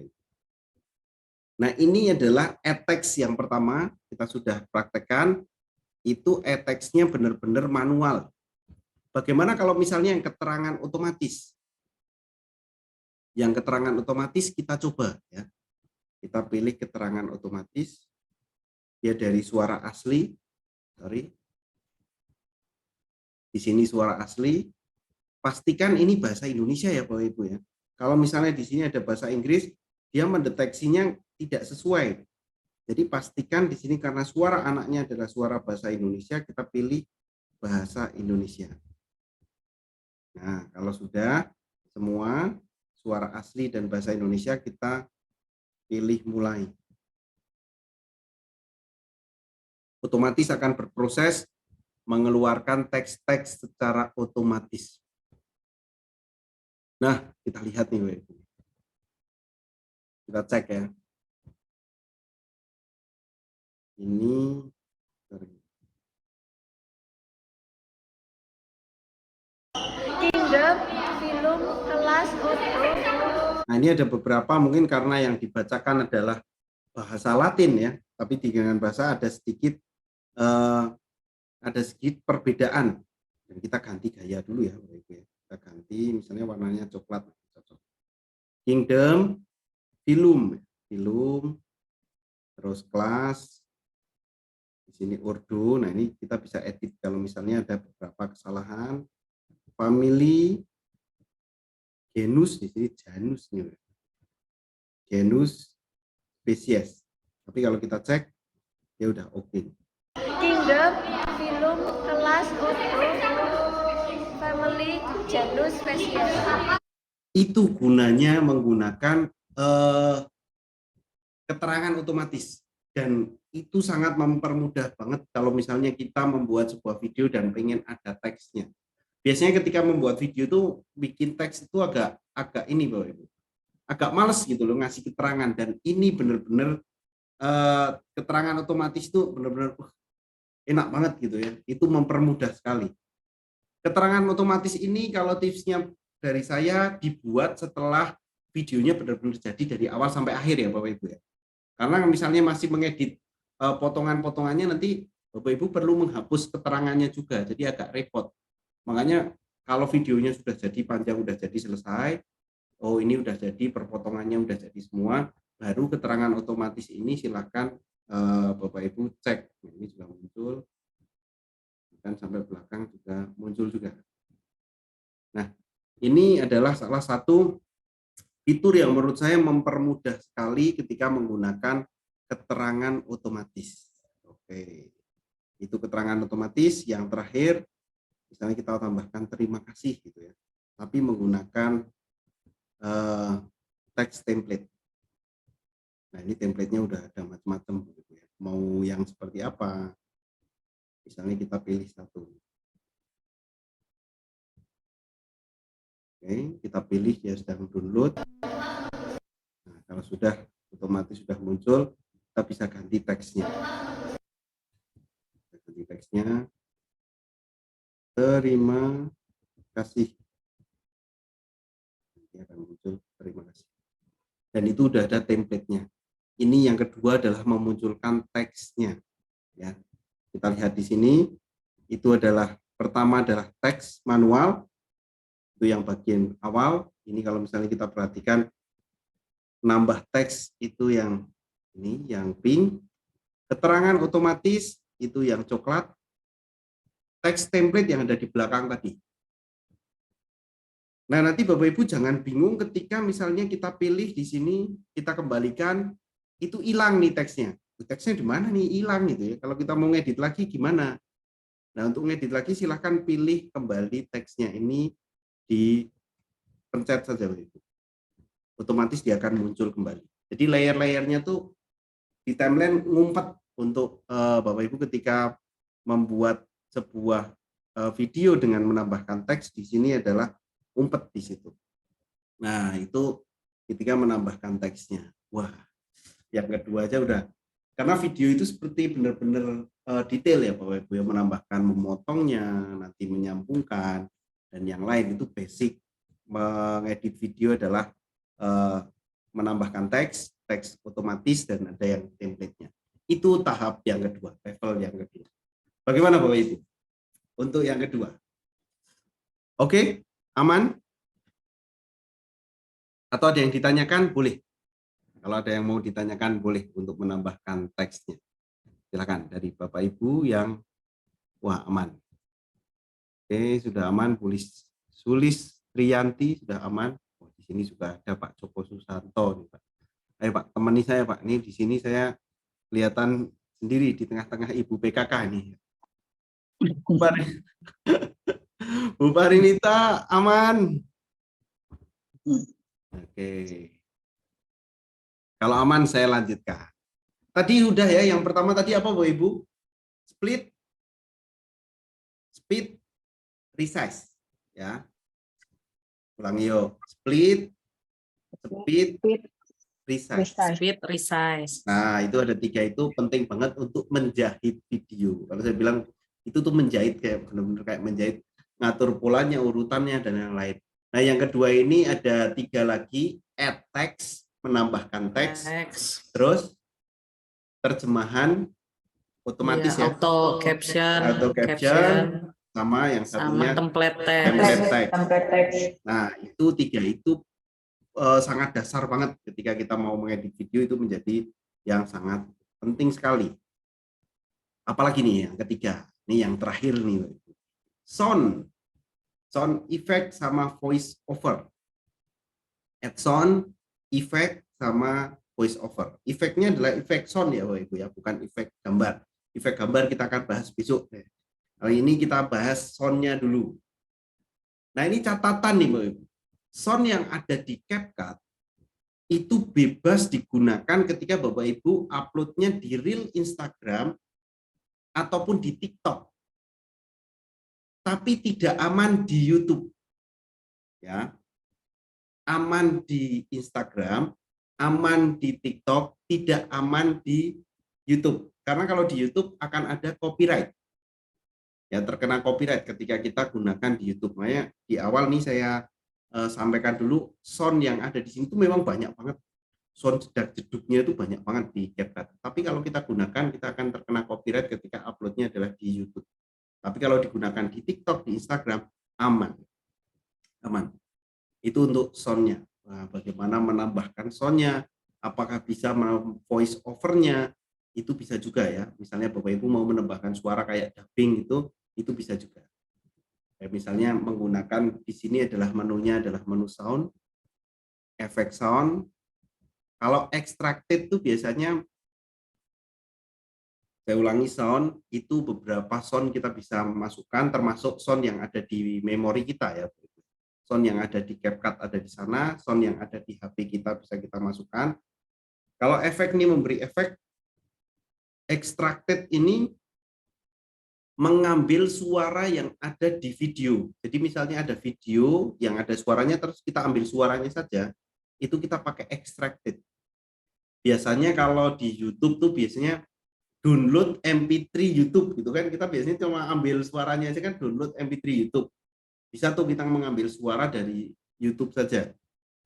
Nah, ini adalah e-text yang pertama, kita sudah praktekkan. Itu e-textnya benar-benar manual. Bagaimana kalau misalnya yang keterangan otomatis? Yang keterangan otomatis kita coba. Ya. Kita pilih keterangan otomatis. Dia dari suara asli. Di sini suara asli, pastikan ini bahasa Indonesia ya Bapak Ibu ya. Kalau misalnya di sini ada bahasa Inggris, dia mendeteksinya tidak sesuai. Jadi pastikan di sini karena suara anaknya adalah suara bahasa Indonesia, kita pilih bahasa Indonesia. Nah, kalau sudah semua suara asli dan bahasa Indonesia, kita pilih mulai. Otomatis akan berproses mengeluarkan teks-teks secara otomatis. Nah, kita lihat nih, Ibu. Kita cek ya. Ini Kingdom film kelas auto. Nah, ini ada beberapa mungkin karena yang dibacakan adalah bahasa Latin ya, tapi dengan bahasa ada sedikit perbedaan. Dan kita ganti gaya dulu ya, kita ganti misalnya warnanya coklat. Kingdom, film, terus kelas, di sini Urdu. Nah ini kita bisa edit kalau misalnya ada beberapa kesalahan. Family, genus di sini janus nih, genus, spesies. Tapi kalau kita cek, ya udah oke. Kingdom film kelas auto. Family genus spesies. Itu gunanya menggunakan keterangan otomatis, dan itu sangat mempermudah banget kalau misalnya kita membuat sebuah video dan pengen ada teksnya. Biasanya ketika membuat video tuh bikin teks itu agak ini Bapak Ibu, agak males gitu loh ngasih keterangan, dan ini benar-benar keterangan otomatis itu benar-benar enak banget gitu ya, itu mempermudah sekali. Keterangan otomatis ini kalau tipsnya dari saya dibuat setelah videonya benar-benar jadi dari awal sampai akhir ya Bapak Ibu ya. Karena misalnya masih mengedit potongan-potongannya, nanti Bapak Ibu perlu menghapus keterangannya juga, jadi agak repot. Makanya kalau videonya sudah jadi panjang, udah jadi selesai, oh ini udah jadi, perpotongannya udah jadi semua, baru keterangan otomatis ini silakan Bapak Ibu cek. Ini sudah muncul, dan sampai belakang juga muncul juga. Nah, ini adalah salah satu fitur yang menurut saya mempermudah sekali ketika menggunakan keterangan otomatis. Oke, itu keterangan otomatis. Yang terakhir, misalnya kita tambahkan terima kasih gitu ya, tapi menggunakan teks template. Nah, ini template-nya udah ada macam-macam gitu ya. Mau yang seperti apa? Misalnya kita pilih satu. Oke, kita pilih, dia sedang download. Nah, kalau sudah otomatis sudah muncul, kita bisa ganti teksnya. Kita ganti teksnya. Terima kasih. Nanti akan muncul terima kasih. Dan itu udah ada template-nya. Ini yang kedua adalah memunculkan teksnya. Ya, kita lihat di sini. Itu adalah pertama adalah teks manual. Itu yang bagian awal. Ini kalau misalnya kita perhatikan, nambah teks itu yang ini, yang pink. Keterangan otomatis itu yang coklat. Teks template yang ada di belakang tadi. Nah, nanti Bapak Ibu jangan bingung ketika misalnya kita pilih di sini, kita kembalikan, itu hilang nih teksnya. Teksnya di mana nih? Hilang gitu ya. Kalau kita mau ngedit lagi gimana? Nah, untuk ngedit lagi silahkan pilih kembali teksnya ini, dipencet saja begitu. Otomatis dia akan muncul kembali. Jadi layer-layernya tuh di timeline ngumpet untuk Bapak Ibu ketika membuat sebuah video dengan menambahkan teks. Di sini adalah umpet di situ. Nah, itu ketika menambahkan teksnya. Wah, yang kedua aja udah. Karena video itu seperti benar-benar detail ya Bapak Ibu, yang menambahkan, memotongnya, nanti menyambungkan, dan yang lain itu basic. Mengedit video adalah menambahkan teks, teks otomatis, dan ada yang template-nya. Itu tahap yang kedua, level yang kedua. Bagaimana Bapak Ibu? Untuk yang kedua. Oke, aman? Atau ada yang ditanyakan? Boleh. Kalau ada yang mau ditanyakan, boleh untuk menambahkan teksnya. Silakan dari Bapak Ibu yang wah aman. Oke, sudah aman. Sulis Triyanti sudah aman. Oh, di sini sudah ada Pak Joko Susanto nih, Pak. Ayo Pak, temani saya Pak. Ini di sini saya kelihatan sendiri di tengah-tengah Ibu PKK nih. Bu Parinita aman. Oke. Kalau aman saya lanjutkan. Tadi udah ya, yang pertama tadi apa Bu Ibu? Split, speed, resize. Ya. Ulangi yuk. Split, speed, resize. Speed resize. Nah, itu ada 3 itu penting banget untuk menjahit video. Kalau saya bilang itu tuh menjahit, kayak benar-benar kayak menjahit, ngatur polanya, urutannya, dan yang lain. Nah, yang kedua ini ada 3 lagi, add text, menambahkan teks, terus terjemahan otomatis ya, auto caption, sama yang satunya sama template text. Nah, itu 3 itu sangat dasar banget ketika kita mau mengedit video, itu menjadi yang sangat penting sekali. Apalagi nih yang ketiga, nih yang terakhir nih, sound effect sama voice over. Add sound, effect sama voice over. Efeknya adalah efek sound ya Bapak Ibu ya, bukan efek gambar. Efek gambar kita akan bahas besok. Kali ini kita bahas soundnya dulu. Nah, ini catatan nih Bapak Ibu. Sound yang ada di CapCut itu bebas digunakan ketika Bapak Ibu uploadnya di Reel Instagram ataupun di TikTok. Tapi tidak aman di YouTube. Ya. Aman di Instagram, aman di TikTok, tidak aman di YouTube. Karena kalau di YouTube akan ada copyright. Ya, terkena copyright ketika kita gunakan di YouTube. Makanya di awal nih saya sampaikan dulu sound yang ada di sini itu memang banyak banget. Sound jedak-jeduknya itu banyak banget di CapCut. Tapi kalau kita gunakan, kita akan terkena copyright ketika uploadnya adalah di YouTube. Tapi kalau digunakan di TikTok, di Instagram, aman. Aman. Itu untuk sound-nya. Nah, bagaimana menambahkan sound-nya, apakah bisa voice over-nya, itu bisa juga ya. Misalnya Bapak Ibu mau menambahkan suara kayak dubbing itu bisa juga. Kayak misalnya menggunakan di sini adalah menunya adalah menu sound, efek sound. Kalau extracted itu biasanya, saya ulangi, sound itu beberapa sound kita bisa masukkan, termasuk sound yang ada di memori kita ya. Sound yang ada di CapCut ada di sana, sound yang ada di HP kita bisa kita masukkan. Kalau efek ini memberi efek, extracted ini mengambil suara yang ada di video. Jadi misalnya ada video yang ada suaranya, terus kita ambil suaranya saja, itu kita pakai extracted. Biasanya kalau di YouTube tuh biasanya download MP3 YouTube gitu kan, kita biasanya cuma ambil suaranya aja kan, download MP3 YouTube. Bisa tuh kita mengambil suara dari YouTube saja.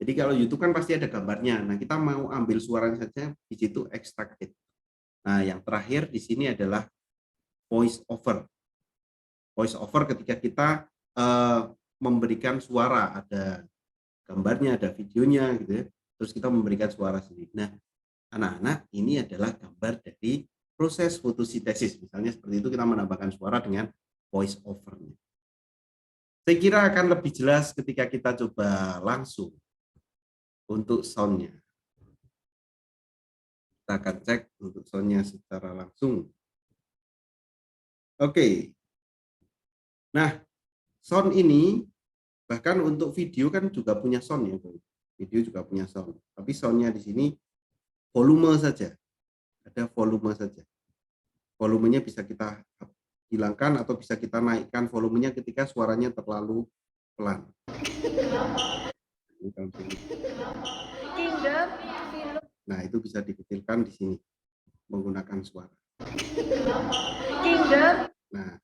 Jadi kalau YouTube kan pasti ada gambarnya. Nah, kita mau ambil suaranya saja, di situ extracted. Nah, yang terakhir di sini adalah voice over. Voice over ketika kita memberikan suara, ada gambarnya, ada videonya gitu ya. Terus kita memberikan suara sendiri. Nah, anak-anak, ini adalah gambar dari proses fotosintesis. Misalnya seperti itu, kita menambahkan suara dengan voice over-nya. Saya kira akan lebih jelas ketika kita coba langsung untuk sound-nya. Kita akan cek untuk sound-nya secara langsung. Oke. Nah, sound ini bahkan untuk video kan juga punya sound ya, video juga punya sound. Tapi sound-nya di sini volume saja, ada volume saja. Volumenya bisa kita hilangkan atau bisa kita naikkan volumenya ketika suaranya terlalu pelan. Nah, itu bisa dikecilkan di sini menggunakan suara. Nah,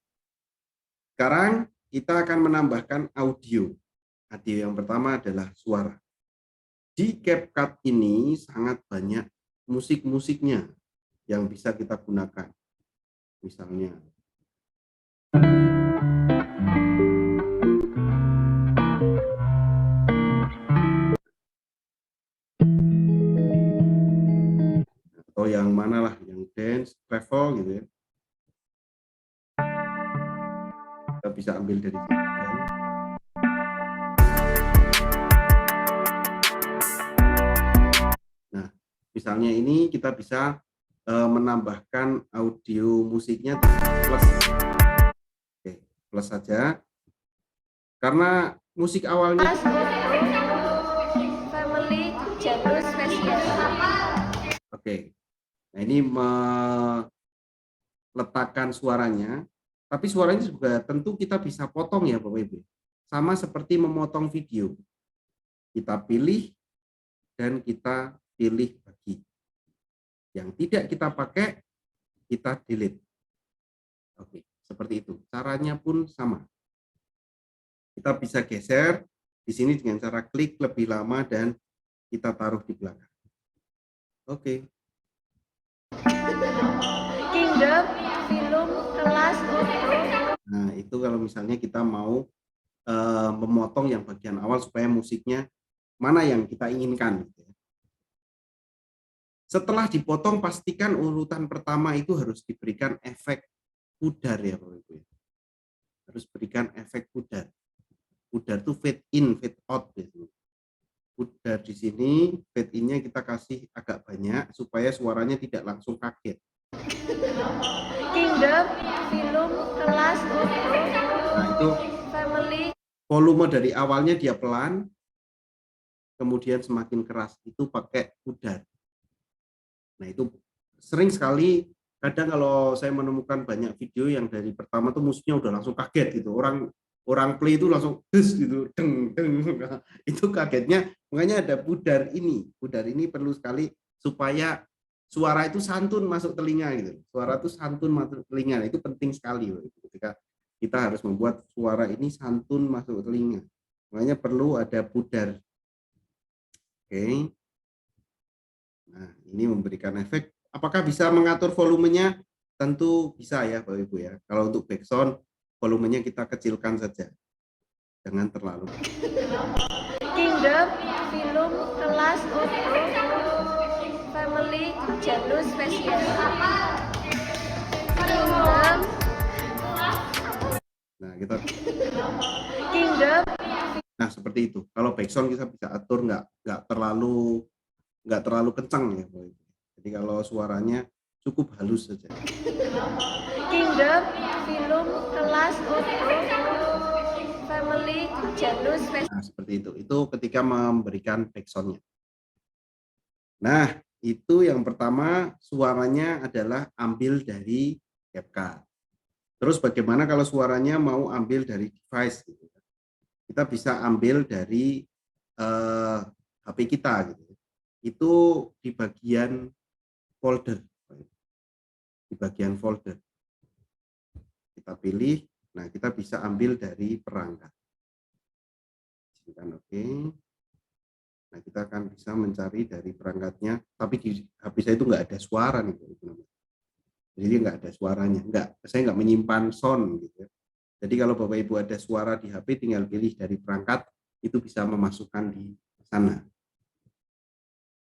sekarang kita akan menambahkan audio. Audio yang pertama adalah suara. Di CapCut ini sangat banyak musik-musiknya yang bisa kita gunakan. Misalnya atau yang mana lah, yang dance, travel gitu ya. Kita bisa ambil dari sini. Nah, misalnya ini kita bisa menambahkan audio musiknya plus. Oke, plus saja. Karena musik awalnya Family jalur spesial. Oke. Nah, ini meletakkan suaranya, tapi suaranya juga tentu kita bisa potong ya Bapak Ibu. Sama seperti memotong video. Kita pilih dan kita pilih bagi. Yang tidak kita pakai, kita delete. Oke, seperti itu. Caranya pun sama. Kita bisa geser di sini dengan cara klik lebih lama dan kita taruh di belakang. Oke. Kingdom, film, kelas, Nah, itu kalau misalnya kita mau memotong yang bagian awal supaya musiknya mana yang kita inginkan. Setelah dipotong, pastikan urutan pertama itu harus diberikan efek pudar ya Bapak Ibu. Harus berikan efek pudar. Pudar itu fade in, fade out biasanya. Pudar di sini, fade in-nya kita kasih agak banyak supaya suaranya tidak langsung kaget. Kingdom, film, kelas, Nah, itu family. volume dari awalnya dia pelan, kemudian semakin keras, itu pakai pudar. Nah, itu sering sekali, kadang kalau saya menemukan banyak video yang dari pertama tuh musiknya udah langsung kaget gitu. Orang play itu langsung des gitu, deng deng. Itu kagetnya, makanya ada pudar ini. Pudar ini perlu sekali supaya suara itu santun masuk telinga gitu. Suara itu santun masuk telinga. Nah, itu penting sekali ketika kita harus membuat suara ini santun masuk telinga. Makanya perlu ada pudar. Oke. Nah, ini memberikan efek. Apakah bisa mengatur volumenya? Tentu bisa ya Bapak Ibu ya. Kalau untuk background, volumenya kita kecilkan saja. Jangan terlalu. Kingdom, film, kelas, auto, family, genus, spesies. Kingdom, Nah, kita kingdom, Nah, seperti itu. Kalau backsound kita bisa atur nggak terlalu kencang ya, Bapak Ibu. Jadi kalau suaranya cukup halus saja. kingdom, film, kelas, auto, family, genus, spesies. Nah, seperti itu. Itu ketika memberikan backsound-nya. Nah, itu yang pertama suaranya adalah ambil dari CapCut. Terus bagaimana kalau suaranya mau ambil dari device gitu. Kita bisa ambil dari HP kita gitu. Itu di bagian folder. Di bagian folder. Kita pilih, nah kita bisa ambil dari perangkat. Oke. Nah, kita akan bisa mencari dari perangkatnya, tapi di HP saya itu nggak ada suara nih. Jadi nggak ada suaranya, saya nggak menyimpan sound gitu ya. Jadi kalau Bapak Ibu ada suara di HP, tinggal pilih dari perangkat, itu bisa memasukkan di sana.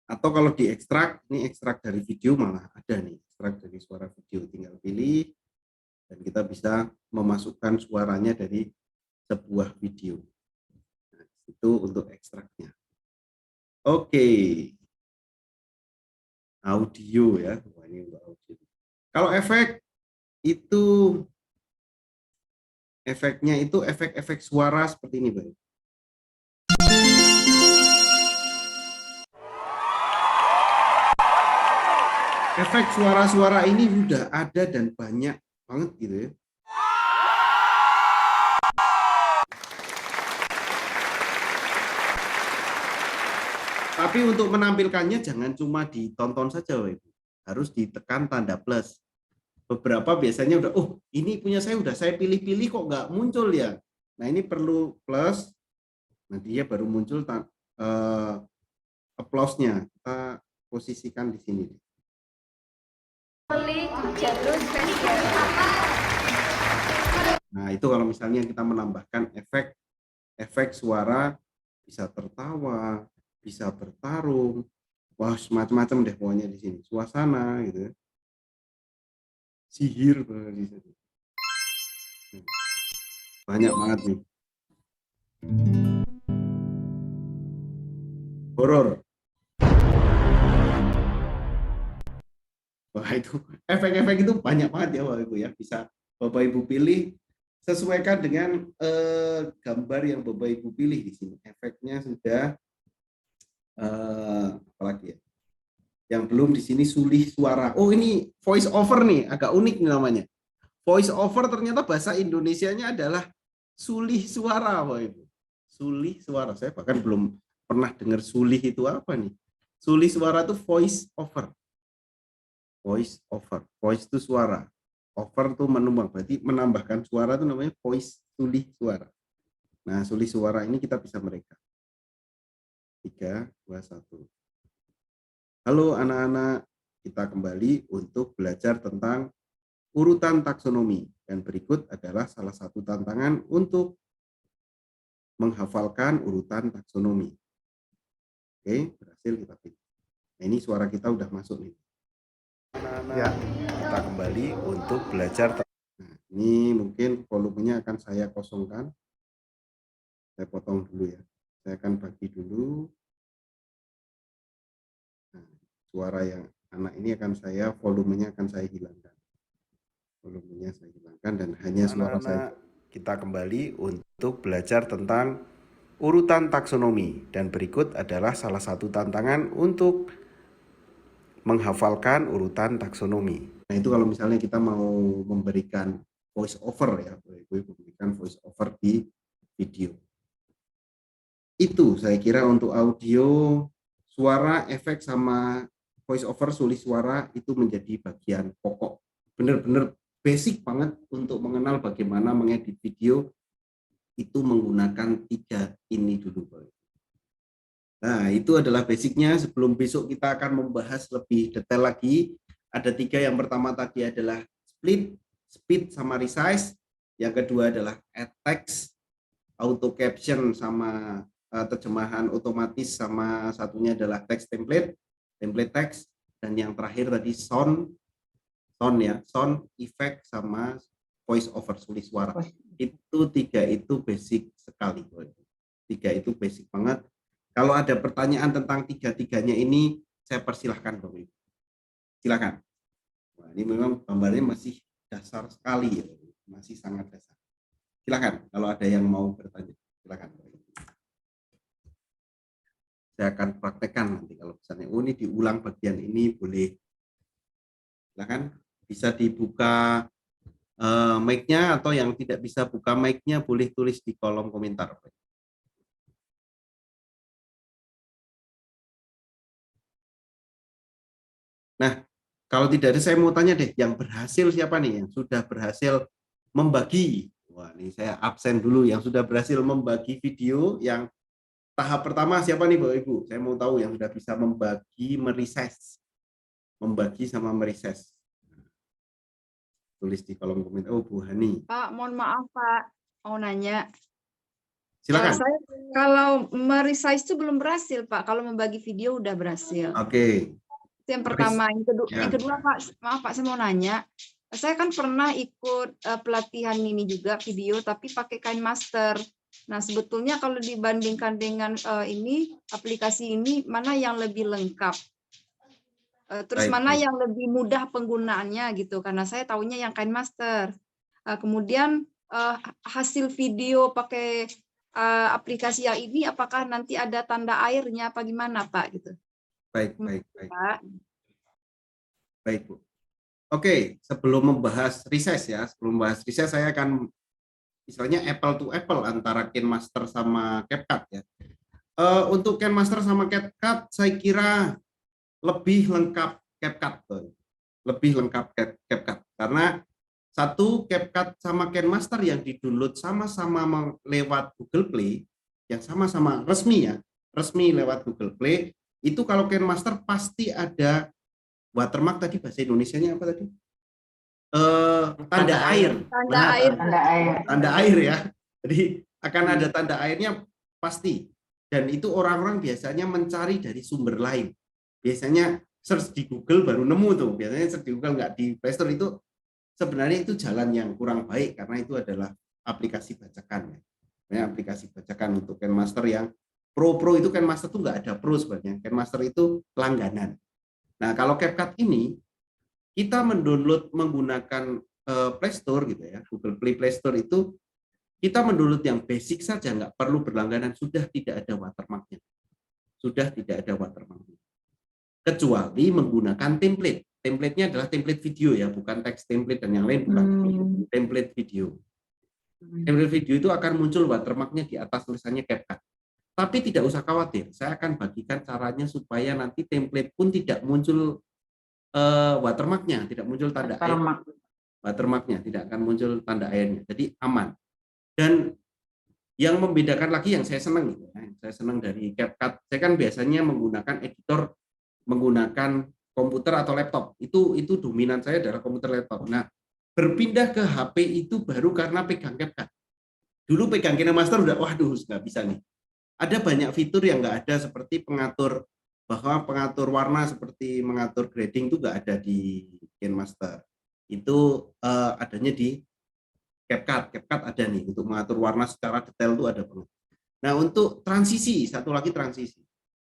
Atau kalau diekstrak, ini ekstrak dari video malah ada nih, ekstrak dari suara video, tinggal pilih, dan kita bisa memasukkan suaranya dari sebuah video. Nah, itu untuk ekstraknya. Oke. Audio ya, wah, ini untuk audio. Kalau efek itu efeknya itu efek-efek suara seperti ini, Bang. Efek suara-suara ini sudah ada dan banyak banget gitu ya. Tapi untuk menampilkannya jangan cuma ditonton saja, Ibu. Harus ditekan tanda plus. Beberapa biasanya udah, oh ini punya saya udah saya pilih-pilih kok nggak muncul ya. Nah ini perlu plus, nanti dia baru muncul applause-nya. Kita posisikan di sini. Nah itu kalau misalnya kita menambahkan efek suara, bisa tertawa, bisa bertarung, wah semacam-macam deh pokoknya di sini. Suasana gitu. Sihir banyak banget nih. Horor. Wah itu efek-efek itu banyak banget ya Bapak Ibu ya. Bisa Bapak Ibu pilih sesuaikan dengan gambar yang Bapak Ibu pilih di sini. Efeknya sudah apalagi ya? Yang belum di sini sulih suara. Oh ini voice over nih, agak unik nih namanya. Voice over ternyata bahasa Indonesianya adalah sulih suara, Bapak Ibu. Sulih suara. Saya bahkan belum pernah dengar sulih itu apa nih. Sulih suara itu voice over. Voice over. Voice itu suara. Over itu menumbang. Berarti menambahkan suara itu namanya voice sulih suara. Nah, sulih suara ini kita bisa mereka. 3, 2, 1. Halo anak-anak, kita kembali untuk belajar tentang urutan taksonomi. Dan berikut adalah salah satu tantangan untuk menghafalkan urutan taksonomi. Oke, berhasil kita pilih. Nah, ini suara kita udah masuk nih. Anak-anak, ya. Kita kembali untuk belajar. Nah, ini mungkin volumenya akan saya kosongkan. Saya potong dulu ya. Saya akan bagi dulu. Suara yang anak ini akan saya, volumenya akan saya hilangkan. Volumenya saya hilangkan dan hanya suara saya. Kita kembali untuk belajar tentang urutan taksonomi. Dan berikut adalah salah satu tantangan untuk menghafalkan urutan taksonomi. Nah itu kalau misalnya kita mau memberikan voice over ya, memberikan voice over di video. Itu saya kira untuk audio, suara, efek sama voice over sulih suara itu menjadi bagian pokok, benar-benar basic banget untuk mengenal bagaimana mengedit video itu menggunakan 3 ini dulu. Nah, itu adalah basicnya. Sebelum besok kita akan membahas lebih detail lagi. Ada 3, yang pertama tadi adalah split, speed, sama resize. Yang kedua adalah add text, auto caption, sama terjemahan otomatis, sama satunya adalah text template, template text, dan yang terakhir tadi sound effect, sama voice over, tulis suara. Itu 3 itu basic sekali. 3 itu basic banget. Kalau ada pertanyaan tentang 3-3-nya ini, saya persilahkan Bapak Ibu. Silakan. Nah, ini memang gambarnya masih dasar sekali, ya. Masih sangat dasar. Silakan kalau ada yang mau bertanya. Silakan. Saya akan praktekkan nanti kalau misalnya ini diulang bagian ini, boleh. Silakan, bisa dibuka mic-nya, atau yang tidak bisa buka mic-nya boleh tulis di kolom komentar. Nah, kalau tidak ada, saya mau tanya deh, yang berhasil siapa nih, yang sudah berhasil membagi? Wah, ini saya absen dulu. Yang sudah berhasil membagi video yang tahap pertama siapa nih Bapak Ibu? Saya mau tahu yang sudah bisa membagi, merises. Membagi sama merises. Tulis di kolom komentar. Oh, Bu Hani. Pak, mohon maaf Pak, mau nanya. Silakan. Saya kalau meresize itu belum berhasil Pak, kalau membagi video udah berhasil. Oke. Itu yang pertama. Ya. Yang kedua Pak, maaf Pak, saya mau nanya. Saya kan pernah ikut pelatihan ini juga video, tapi pakai KineMaster. Nah, sebetulnya kalau dibandingkan dengan ini aplikasi ini, mana yang lebih lengkap? Terus mana yang lebih mudah penggunaannya gitu? Karena saya tahunya yang KineMaster. Kemudian hasil video pakai aplikasi yang ini, apakah nanti ada tanda airnya apa gimana Pak? Gitu. Baik. Pak. Baik, Bu. Oke, sebelum membahas resize ya, saya akan misalnya apple to apple antara KineMaster sama CapCut ya. Untuk KineMaster sama CapCut, saya kira lebih lengkap CapCut, CapCut karena satu, CapCut sama KineMaster yang di-download sama-sama lewat Google Play, yang sama-sama resmi lewat Google Play. Itu kalau KineMaster pasti ada watermark, tadi bahasa Indonesianya apa tadi? Tanda air. Tanda air ya. Jadi akan ada tanda airnya pasti. Dan itu orang-orang biasanya mencari dari sumber lain. Biasanya search di Google baru nemu tuh. Biasanya search di Google, nggak di Play Store. Itu sebenarnya itu jalan yang kurang baik, karena itu adalah aplikasi bacakan. Ya, aplikasi bacakan untuk KineMaster yang Pro itu KineMaster tuh nggak ada Pro sebenarnya. KineMaster itu langganan. Nah, kalau CapCut ini kita mendownload menggunakan Play Store gitu ya, Google Play Store itu kita mendownload yang basic saja, nggak perlu berlangganan, sudah tidak ada watermarknya. Kecuali menggunakan template. Template-nya adalah template video ya, bukan teks template dan yang lain, bukan. Template video. Template video itu akan muncul watermarknya di atas tulisannya CapCut. Tapi tidak usah khawatir, saya akan bagikan caranya supaya nanti template pun tidak muncul watermarknya, tidak muncul tanda air. Watermarknya tidak akan muncul tanda airnya, jadi aman. Dan yang membedakan lagi yang saya senang, dari CapCut, saya kan biasanya menggunakan editor menggunakan komputer atau laptop. Itu dominan saya adalah komputer laptop. Nah, berpindah ke HP itu baru karena pegang CapCut. Dulu pegang KineMaster udah, waduh, nggak bisa nih. Ada banyak fitur yang nggak ada, seperti pengatur warna, seperti mengatur grading itu nggak ada di KineMaster. Itu adanya di CapCut. CapCut ada nih, untuk mengatur warna secara detail itu ada banget. Nah, untuk transisi, satu lagi transisi.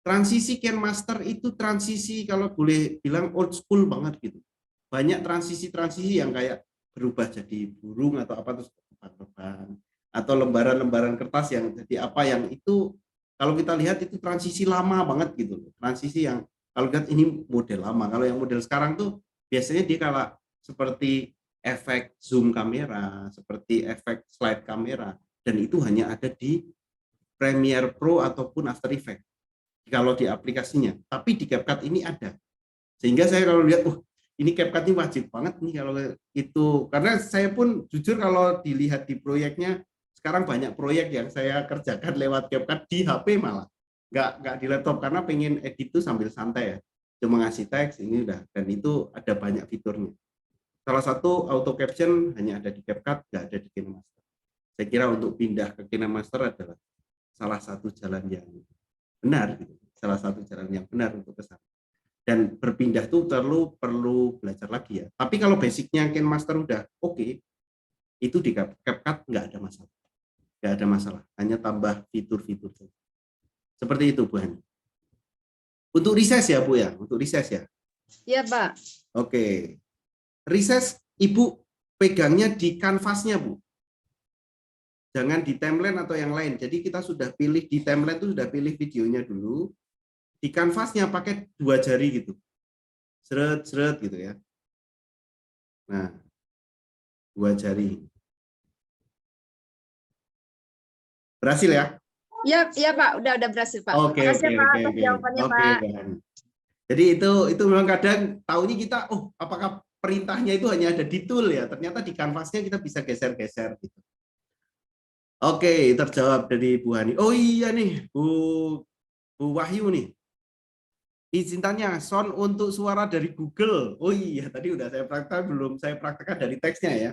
Transisi KineMaster itu transisi kalau boleh bilang old school banget gitu. Banyak transisi yang kayak berubah jadi burung atau apa, terus terbang, atau lembaran-lembaran kertas yang jadi apa, yang itu kalau kita lihat itu transisi lama banget gitu. Transisi yang kalau lihat ini model lama. Kalau yang model sekarang tuh biasanya dia kalau seperti efek zoom kamera, seperti efek slide kamera, dan itu hanya ada di Premiere Pro ataupun After Effects kalau di aplikasinya. Tapi di CapCut ini ada. Sehingga saya kalau lihat, ini CapCut ini wajib banget nih kalau itu, karena saya pun jujur kalau dilihat di proyeknya Sekarang banyak proyek yang saya kerjakan lewat CapCut di HP malah, nggak di laptop karena pengen edit tuh sambil santai ya. Cuma ngasih teks ini udah, dan itu ada banyak fiturnya. Salah satu auto caption hanya ada di CapCut, nggak ada di KineMaster. Saya kira untuk pindah ke KineMaster adalah salah satu jalan yang benar, gitu. Salah satu jalan yang benar untuk ke sana. Dan berpindah tuh perlu belajar lagi ya. Tapi kalau basicnya KineMaster udah oke, itu di CapCut nggak ada masalah. Nggak ada masalah, hanya tambah fitur-fitur saja. Seperti itu, Bu Hani. Untuk riset ya, Bu ya? Untuk riset ya? Iya, Pak. Oke. Riset Ibu pegangnya di kanvasnya, Bu. Jangan di timeline atau yang lain. Jadi kita sudah pilih di timeline itu sudah pilih videonya dulu. Di kanvasnya pakai 2 jari gitu. Seret-seret gitu ya. Nah, 2 jari. Berhasil ya? Iya Pak, udah berhasil Pak. Oke, Makasih oke, Pak oke, atas oke. jawabannya Oke, Pak. Bang. Jadi itu memang kadang taunya kita, oh apakah perintahnya itu hanya ada di tool ya? Ternyata di kanvasnya kita bisa geser-geser gitu. Oke, terjawab dari Bu Hani. Oh iya nih, Bu Wahyu nih. Izin tanya, sound untuk suara dari Google. Oh iya, tadi udah saya praktekkan, belum saya praktekkan dari teksnya ya.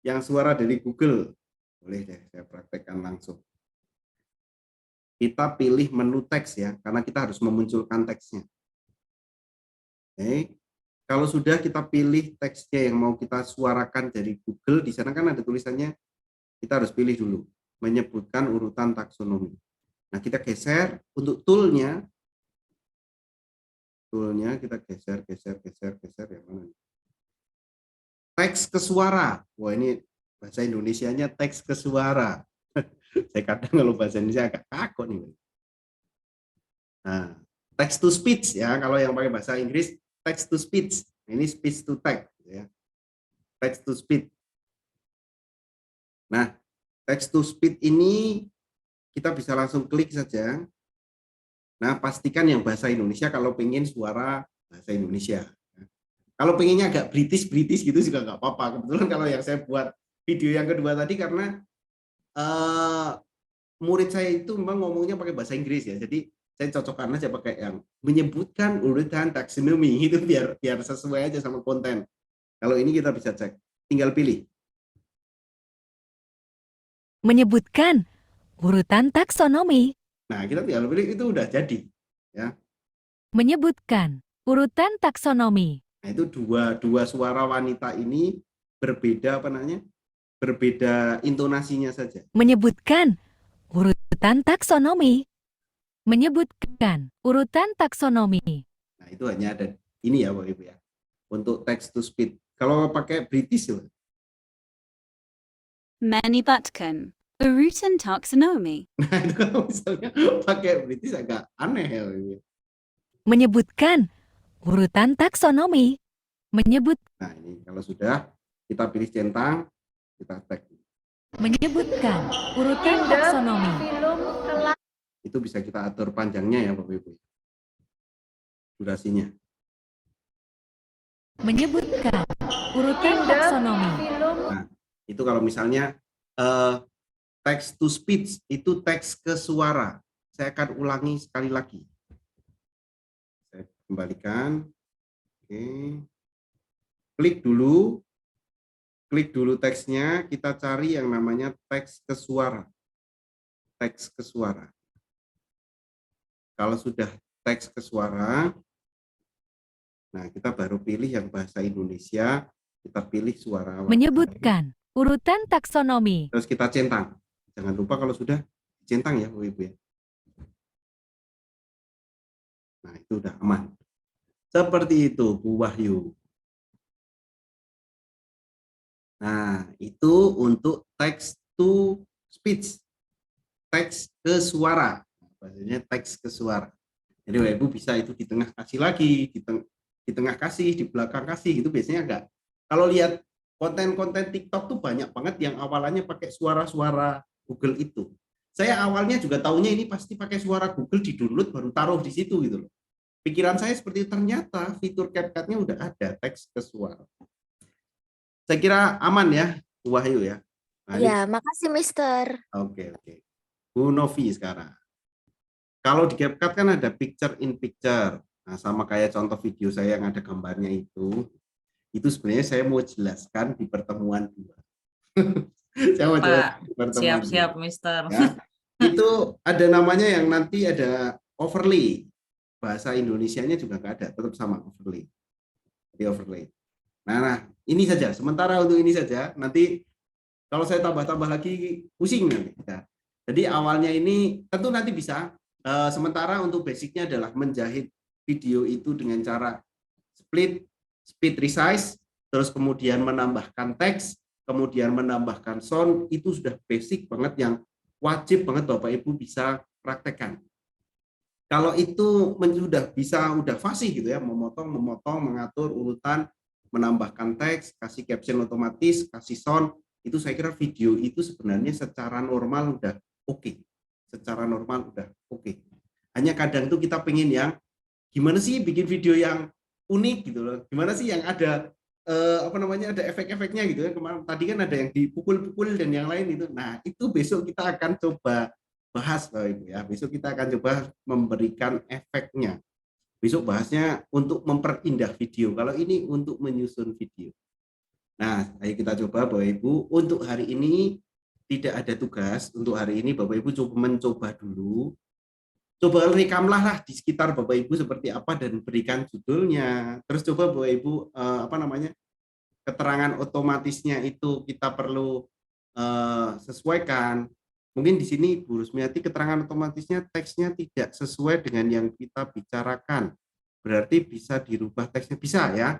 Yang suara dari Google. Boleh deh, saya praktekkan langsung. Kita pilih menu teks ya, karena kita harus memunculkan teksnya. Oke. Kalau sudah kita pilih teksnya yang mau kita suarakan dari Google, di sana kan ada tulisannya, kita harus pilih dulu, menyebutkan urutan taksonomi. Nah, kita geser untuk toolnya kita geser yang mana? Teks ke suara. Wah, ini bahasa Indonesianya teks ke suara. Saya kadang kalau bahasa Indonesia agak kaku nih. Nah, text to speech ya, kalau yang pakai bahasa Inggris text to speech. Ini speech to text ya. Text to speech. Nah, text to speech ini kita bisa langsung klik saja. Nah, pastikan yang bahasa Indonesia kalau pengen suara bahasa Indonesia. Kalau pengennya agak British gitu juga nggak apa-apa. Kebetulan kalau yang saya buat video yang kedua tadi karena murid saya itu memang ngomongnya pakai bahasa Inggris ya. Jadi saya cocokkan aja pakai yang menyebutkan urutan taksonomi itu biar sesuai aja sama konten. Kalau ini kita bisa cek, tinggal pilih. Menyebutkan urutan taksonomi. Nah, kita tinggal pilih itu udah jadi ya. Menyebutkan urutan taksonomi. Nah, itu dua suara wanita ini berbeda apa namanya? Berbeda intonasinya saja. Menyebutkan urutan taksonomi. Menyebutkan urutan taksonomi. Nah, itu hanya ada ini ya, Bapak Ibu ya. Untuk text to speech. Kalau pakai British ya. Menyebutkan urutan taksonomi. Nah, itu kalau misalnya pakai British agak aneh ya, Bapak Ibu. Menyebutkan urutan taksonomi. Nah, ini kalau sudah kita pilih centang, kita tag. Menyebutkan urutan taksonomi. Film kelas Itu bisa kita atur panjangnya ya, Bapak Ibu. Durasinya. Menyebutkan urutan taksonomi. film Nah, itu kalau misalnya text to speech itu teks ke suara. Saya akan ulangi sekali lagi. Saya kembalikan. Oke. Klik dulu teksnya, kita cari yang namanya teks ke suara. Teks ke suara. Kalau sudah teks ke suara, nah kita baru pilih yang bahasa Indonesia, kita pilih suara. Menyebutkan urutan taksonomi. Terus kita centang. Jangan lupa kalau sudah centang ya, Bu Ibu ya. Nah, itu udah aman. Seperti itu, Bu Wahyu. Nah, itu untuk text to speech. Teks ke suara. Bahasanya teks ke suara. Jadi Bapak Ibu bisa itu di tengah kasih lagi, di tengah kasih, di belakang kasih, itu biasanya enggak. Kalau lihat konten-konten TikTok tuh banyak banget yang awalannya pakai suara-suara Google itu. Saya awalnya juga taunya ini pasti pakai suara Google, di-download baru taruh di situ gitu loh. Pikiran saya seperti ternyata fitur CapCut-nya udah ada teks ke suara. Saya kira aman ya, Bu Wahyu ya. Nah, ini- Ya, makasih Mister. Oke. Bu Novi sekarang. Kalau di CapCut kan ada picture in picture. Nah, sama kayak contoh video saya yang ada gambarnya itu sebenarnya saya mau jelaskan di pertemuan 2. Saya mau jelaskan Pak, di pertemuan siap-siap 2. Mister. Ya. Itu ada namanya yang nanti ada overlay. Bahasa Indonesianya juga nggak ada, tetap sama overlay. Jadi overlay. Nah, ini saja. Sementara untuk ini saja. Nanti kalau saya tambah-tambah lagi pusing nanti. Nah, jadi awalnya ini tentu nanti bisa. Sementara untuk basicnya adalah menjahit video itu dengan cara split, speed resize, terus kemudian menambahkan teks, kemudian menambahkan sound, itu sudah basic banget yang wajib banget Bapak Ibu bisa praktekkan. Kalau itu udah fasih gitu ya, memotong, mengatur urutan, menambahkan teks, kasih caption otomatis, kasih sound, itu saya kira video itu sebenarnya secara normal udah oke. Secara normal udah oke. Hanya kadang tuh kita pengen yang gimana sih bikin video yang unik gitu loh. Gimana sih yang ada ada efek-efeknya gitu ya. Kemarin tadi kan ada yang dipukul-pukul dan yang lain itu. Nah, itu besok kita akan coba bahas Bapak Ibu ya. Besok kita akan coba memberikan efeknya. Besok bahasnya untuk memperindah video. Kalau ini untuk menyusun video. Nah, ayo kita coba Bapak Ibu. Untuk hari ini tidak ada tugas. Untuk hari ini Bapak Ibu coba mencoba dulu. Coba rekamlah lah di sekitar Bapak Ibu seperti apa dan berikan judulnya. Terus coba Bapak Ibu keterangan otomatisnya itu kita perlu sesuaikan. Mungkin di sini Bu Rusmiati keterangan otomatisnya teksnya tidak sesuai dengan yang kita bicarakan. Berarti bisa dirubah teksnya, bisa ya.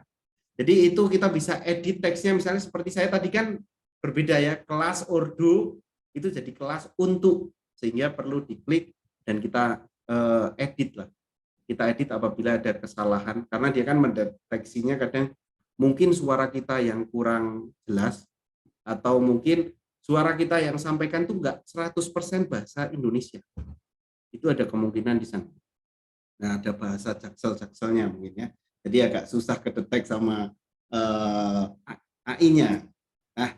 Jadi itu kita bisa edit teksnya, misalnya seperti saya tadi kan berbeda ya, kelas ordo itu jadi kelas untuk, sehingga perlu diklik dan kita edit lah. Kita edit apabila ada kesalahan, karena dia kan mendeteksinya kadang mungkin suara kita yang kurang jelas, atau mungkin suara kita yang sampaikan itu enggak 100% bahasa Indonesia. Itu ada kemungkinan di sana. Nah, ada bahasa jaksel-jakselnya mungkin ya. Jadi agak susah kedetek sama AI-nya. Nah,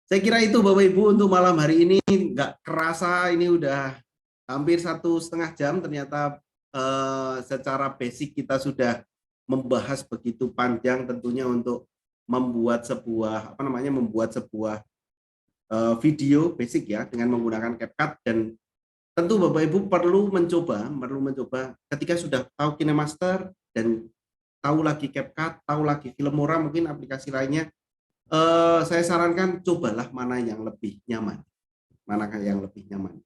saya kira itu Bapak Ibu untuk malam hari ini. Nggak kerasa ini udah hampir 1,5 jam. Ternyata secara basic kita sudah membahas begitu panjang tentunya untuk membuat sebuah video basic ya dengan menggunakan CapCut, dan tentu Bapak Ibu perlu mencoba ketika sudah tahu KineMaster dan tahu lagi CapCut, tahu lagi Filmora, mungkin aplikasi lainnya, saya sarankan cobalah mana yang lebih nyaman.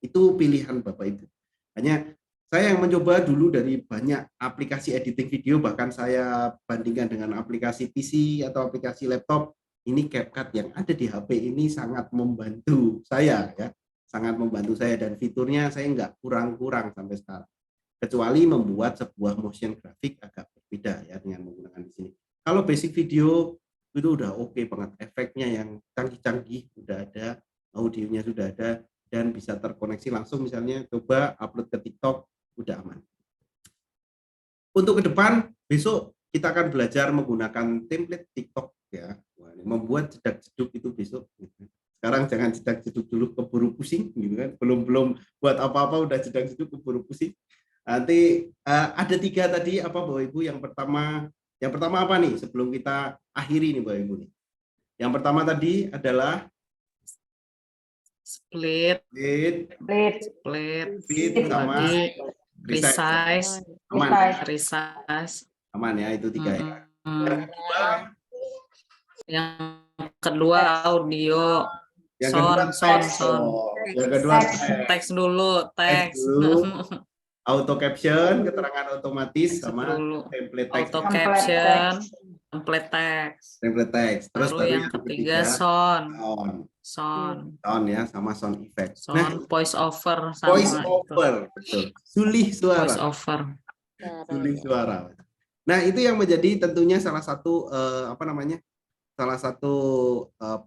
Itu pilihan Bapak Ibu. Hanya saya yang mencoba dulu dari banyak aplikasi editing video, bahkan saya bandingkan dengan aplikasi PC atau aplikasi laptop. Ini CapCut yang ada di HP ini sangat membantu saya ya. Sangat membantu saya, dan fiturnya saya nggak kurang-kurang sampai sekarang. Kecuali membuat sebuah motion grafik agak berbeda ya dengan menggunakan di sini. Kalau basic video itu udah oke banget, efeknya yang canggih-canggih udah ada, audionya sudah ada, dan bisa terkoneksi langsung, misalnya coba upload ke TikTok, udah aman. Untuk ke depan, besok kita akan belajar menggunakan template TikTok ya. Membuat jedak-jeduk itu besok. Sekarang jangan jedak-jeduk dulu keburu pusing gitu kan. Belum buat apa-apa udah jedak-jeduk keburu pusing. Nanti ada 3 tadi apa Bapak Ibu. Yang pertama apa nih sebelum kita akhiri nih Bapak Ibu nih. Yang pertama tadi adalah Split sama resize. Aman ya, itu 3 ya. Yang kedua audio. Yang kedua Teks dulu. Auto caption, keterangan otomatis, sama template teks. Auto caption, template teks. Terus baru yang ketiga sound ya, sama sound effect. Sound voice over sama Voice over, betul. Sulih suara. Voice over. Sulih suara. Nah, itu yang menjadi tentunya salah satu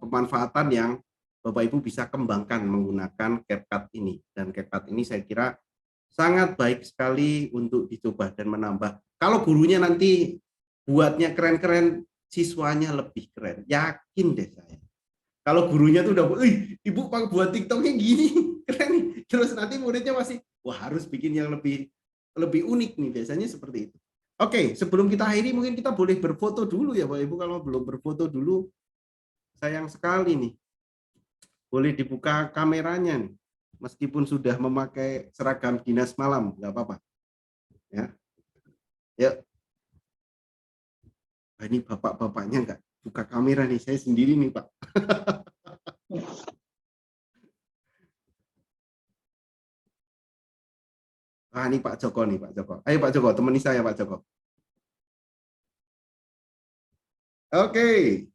pemanfaatan yang Bapak Ibu bisa kembangkan menggunakan CapCut ini. Dan CapCut ini saya kira sangat baik sekali untuk dicoba dan menambah. Kalau gurunya nanti buatnya keren-keren, siswanya lebih keren. Yakin deh saya. Kalau gurunya tuh udah, ibu buat TikToknya gini, keren nih. Terus nanti muridnya masih, wah harus bikin yang lebih unik nih. Biasanya seperti itu. Oke, sebelum kita akhiri mungkin kita boleh berfoto dulu ya Bapak Ibu. Kalau belum berfoto dulu, sayang sekali nih. Boleh dibuka kameranya nih. Meskipun sudah memakai seragam dinas malam, nggak apa-apa. Ya, yuk. Nah, ini bapak-bapaknya nggak buka kamera nih, saya sendiri nih Pak. Ah, ini Pak Joko nih, Pak Joko. Ayo Pak Joko, temani saya Pak Joko. Oke,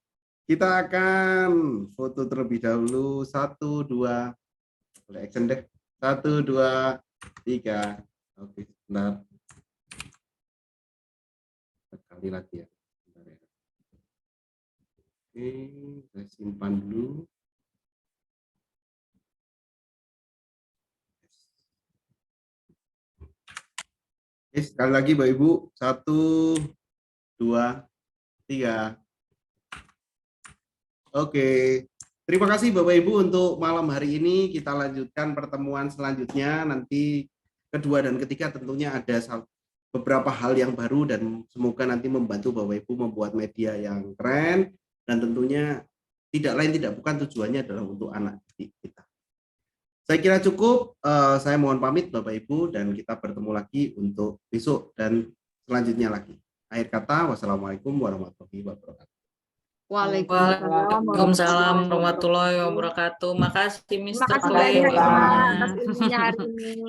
kita akan foto terlebih dahulu. 1, 2, boleh action deh. 1, 2, 3. Oke, sebentar. Sekali lagi ya. Sebentar ya. Oke, saya simpan dulu. Oke, sekali lagi Bapak Ibu. 1, 2, 3. Oke. Terima kasih Bapak Ibu untuk malam hari ini. Kita lanjutkan pertemuan selanjutnya. Nanti kedua dan ketiga tentunya ada beberapa hal yang baru dan semoga nanti membantu Bapak Ibu membuat media yang keren dan tentunya tidak bukan tujuannya adalah untuk anak didik kita. Saya kira cukup. Saya mohon pamit Bapak Ibu dan kita bertemu lagi untuk besok dan selanjutnya lagi. Akhir kata, wassalamualaikum warahmatullahi wabarakatuh. Waalaikumsalam warahmatullahi wabarakatuh. Makasih Terima Mr. kasih Clay. banyak ya Bagaimana? atas ilmunya hari ini.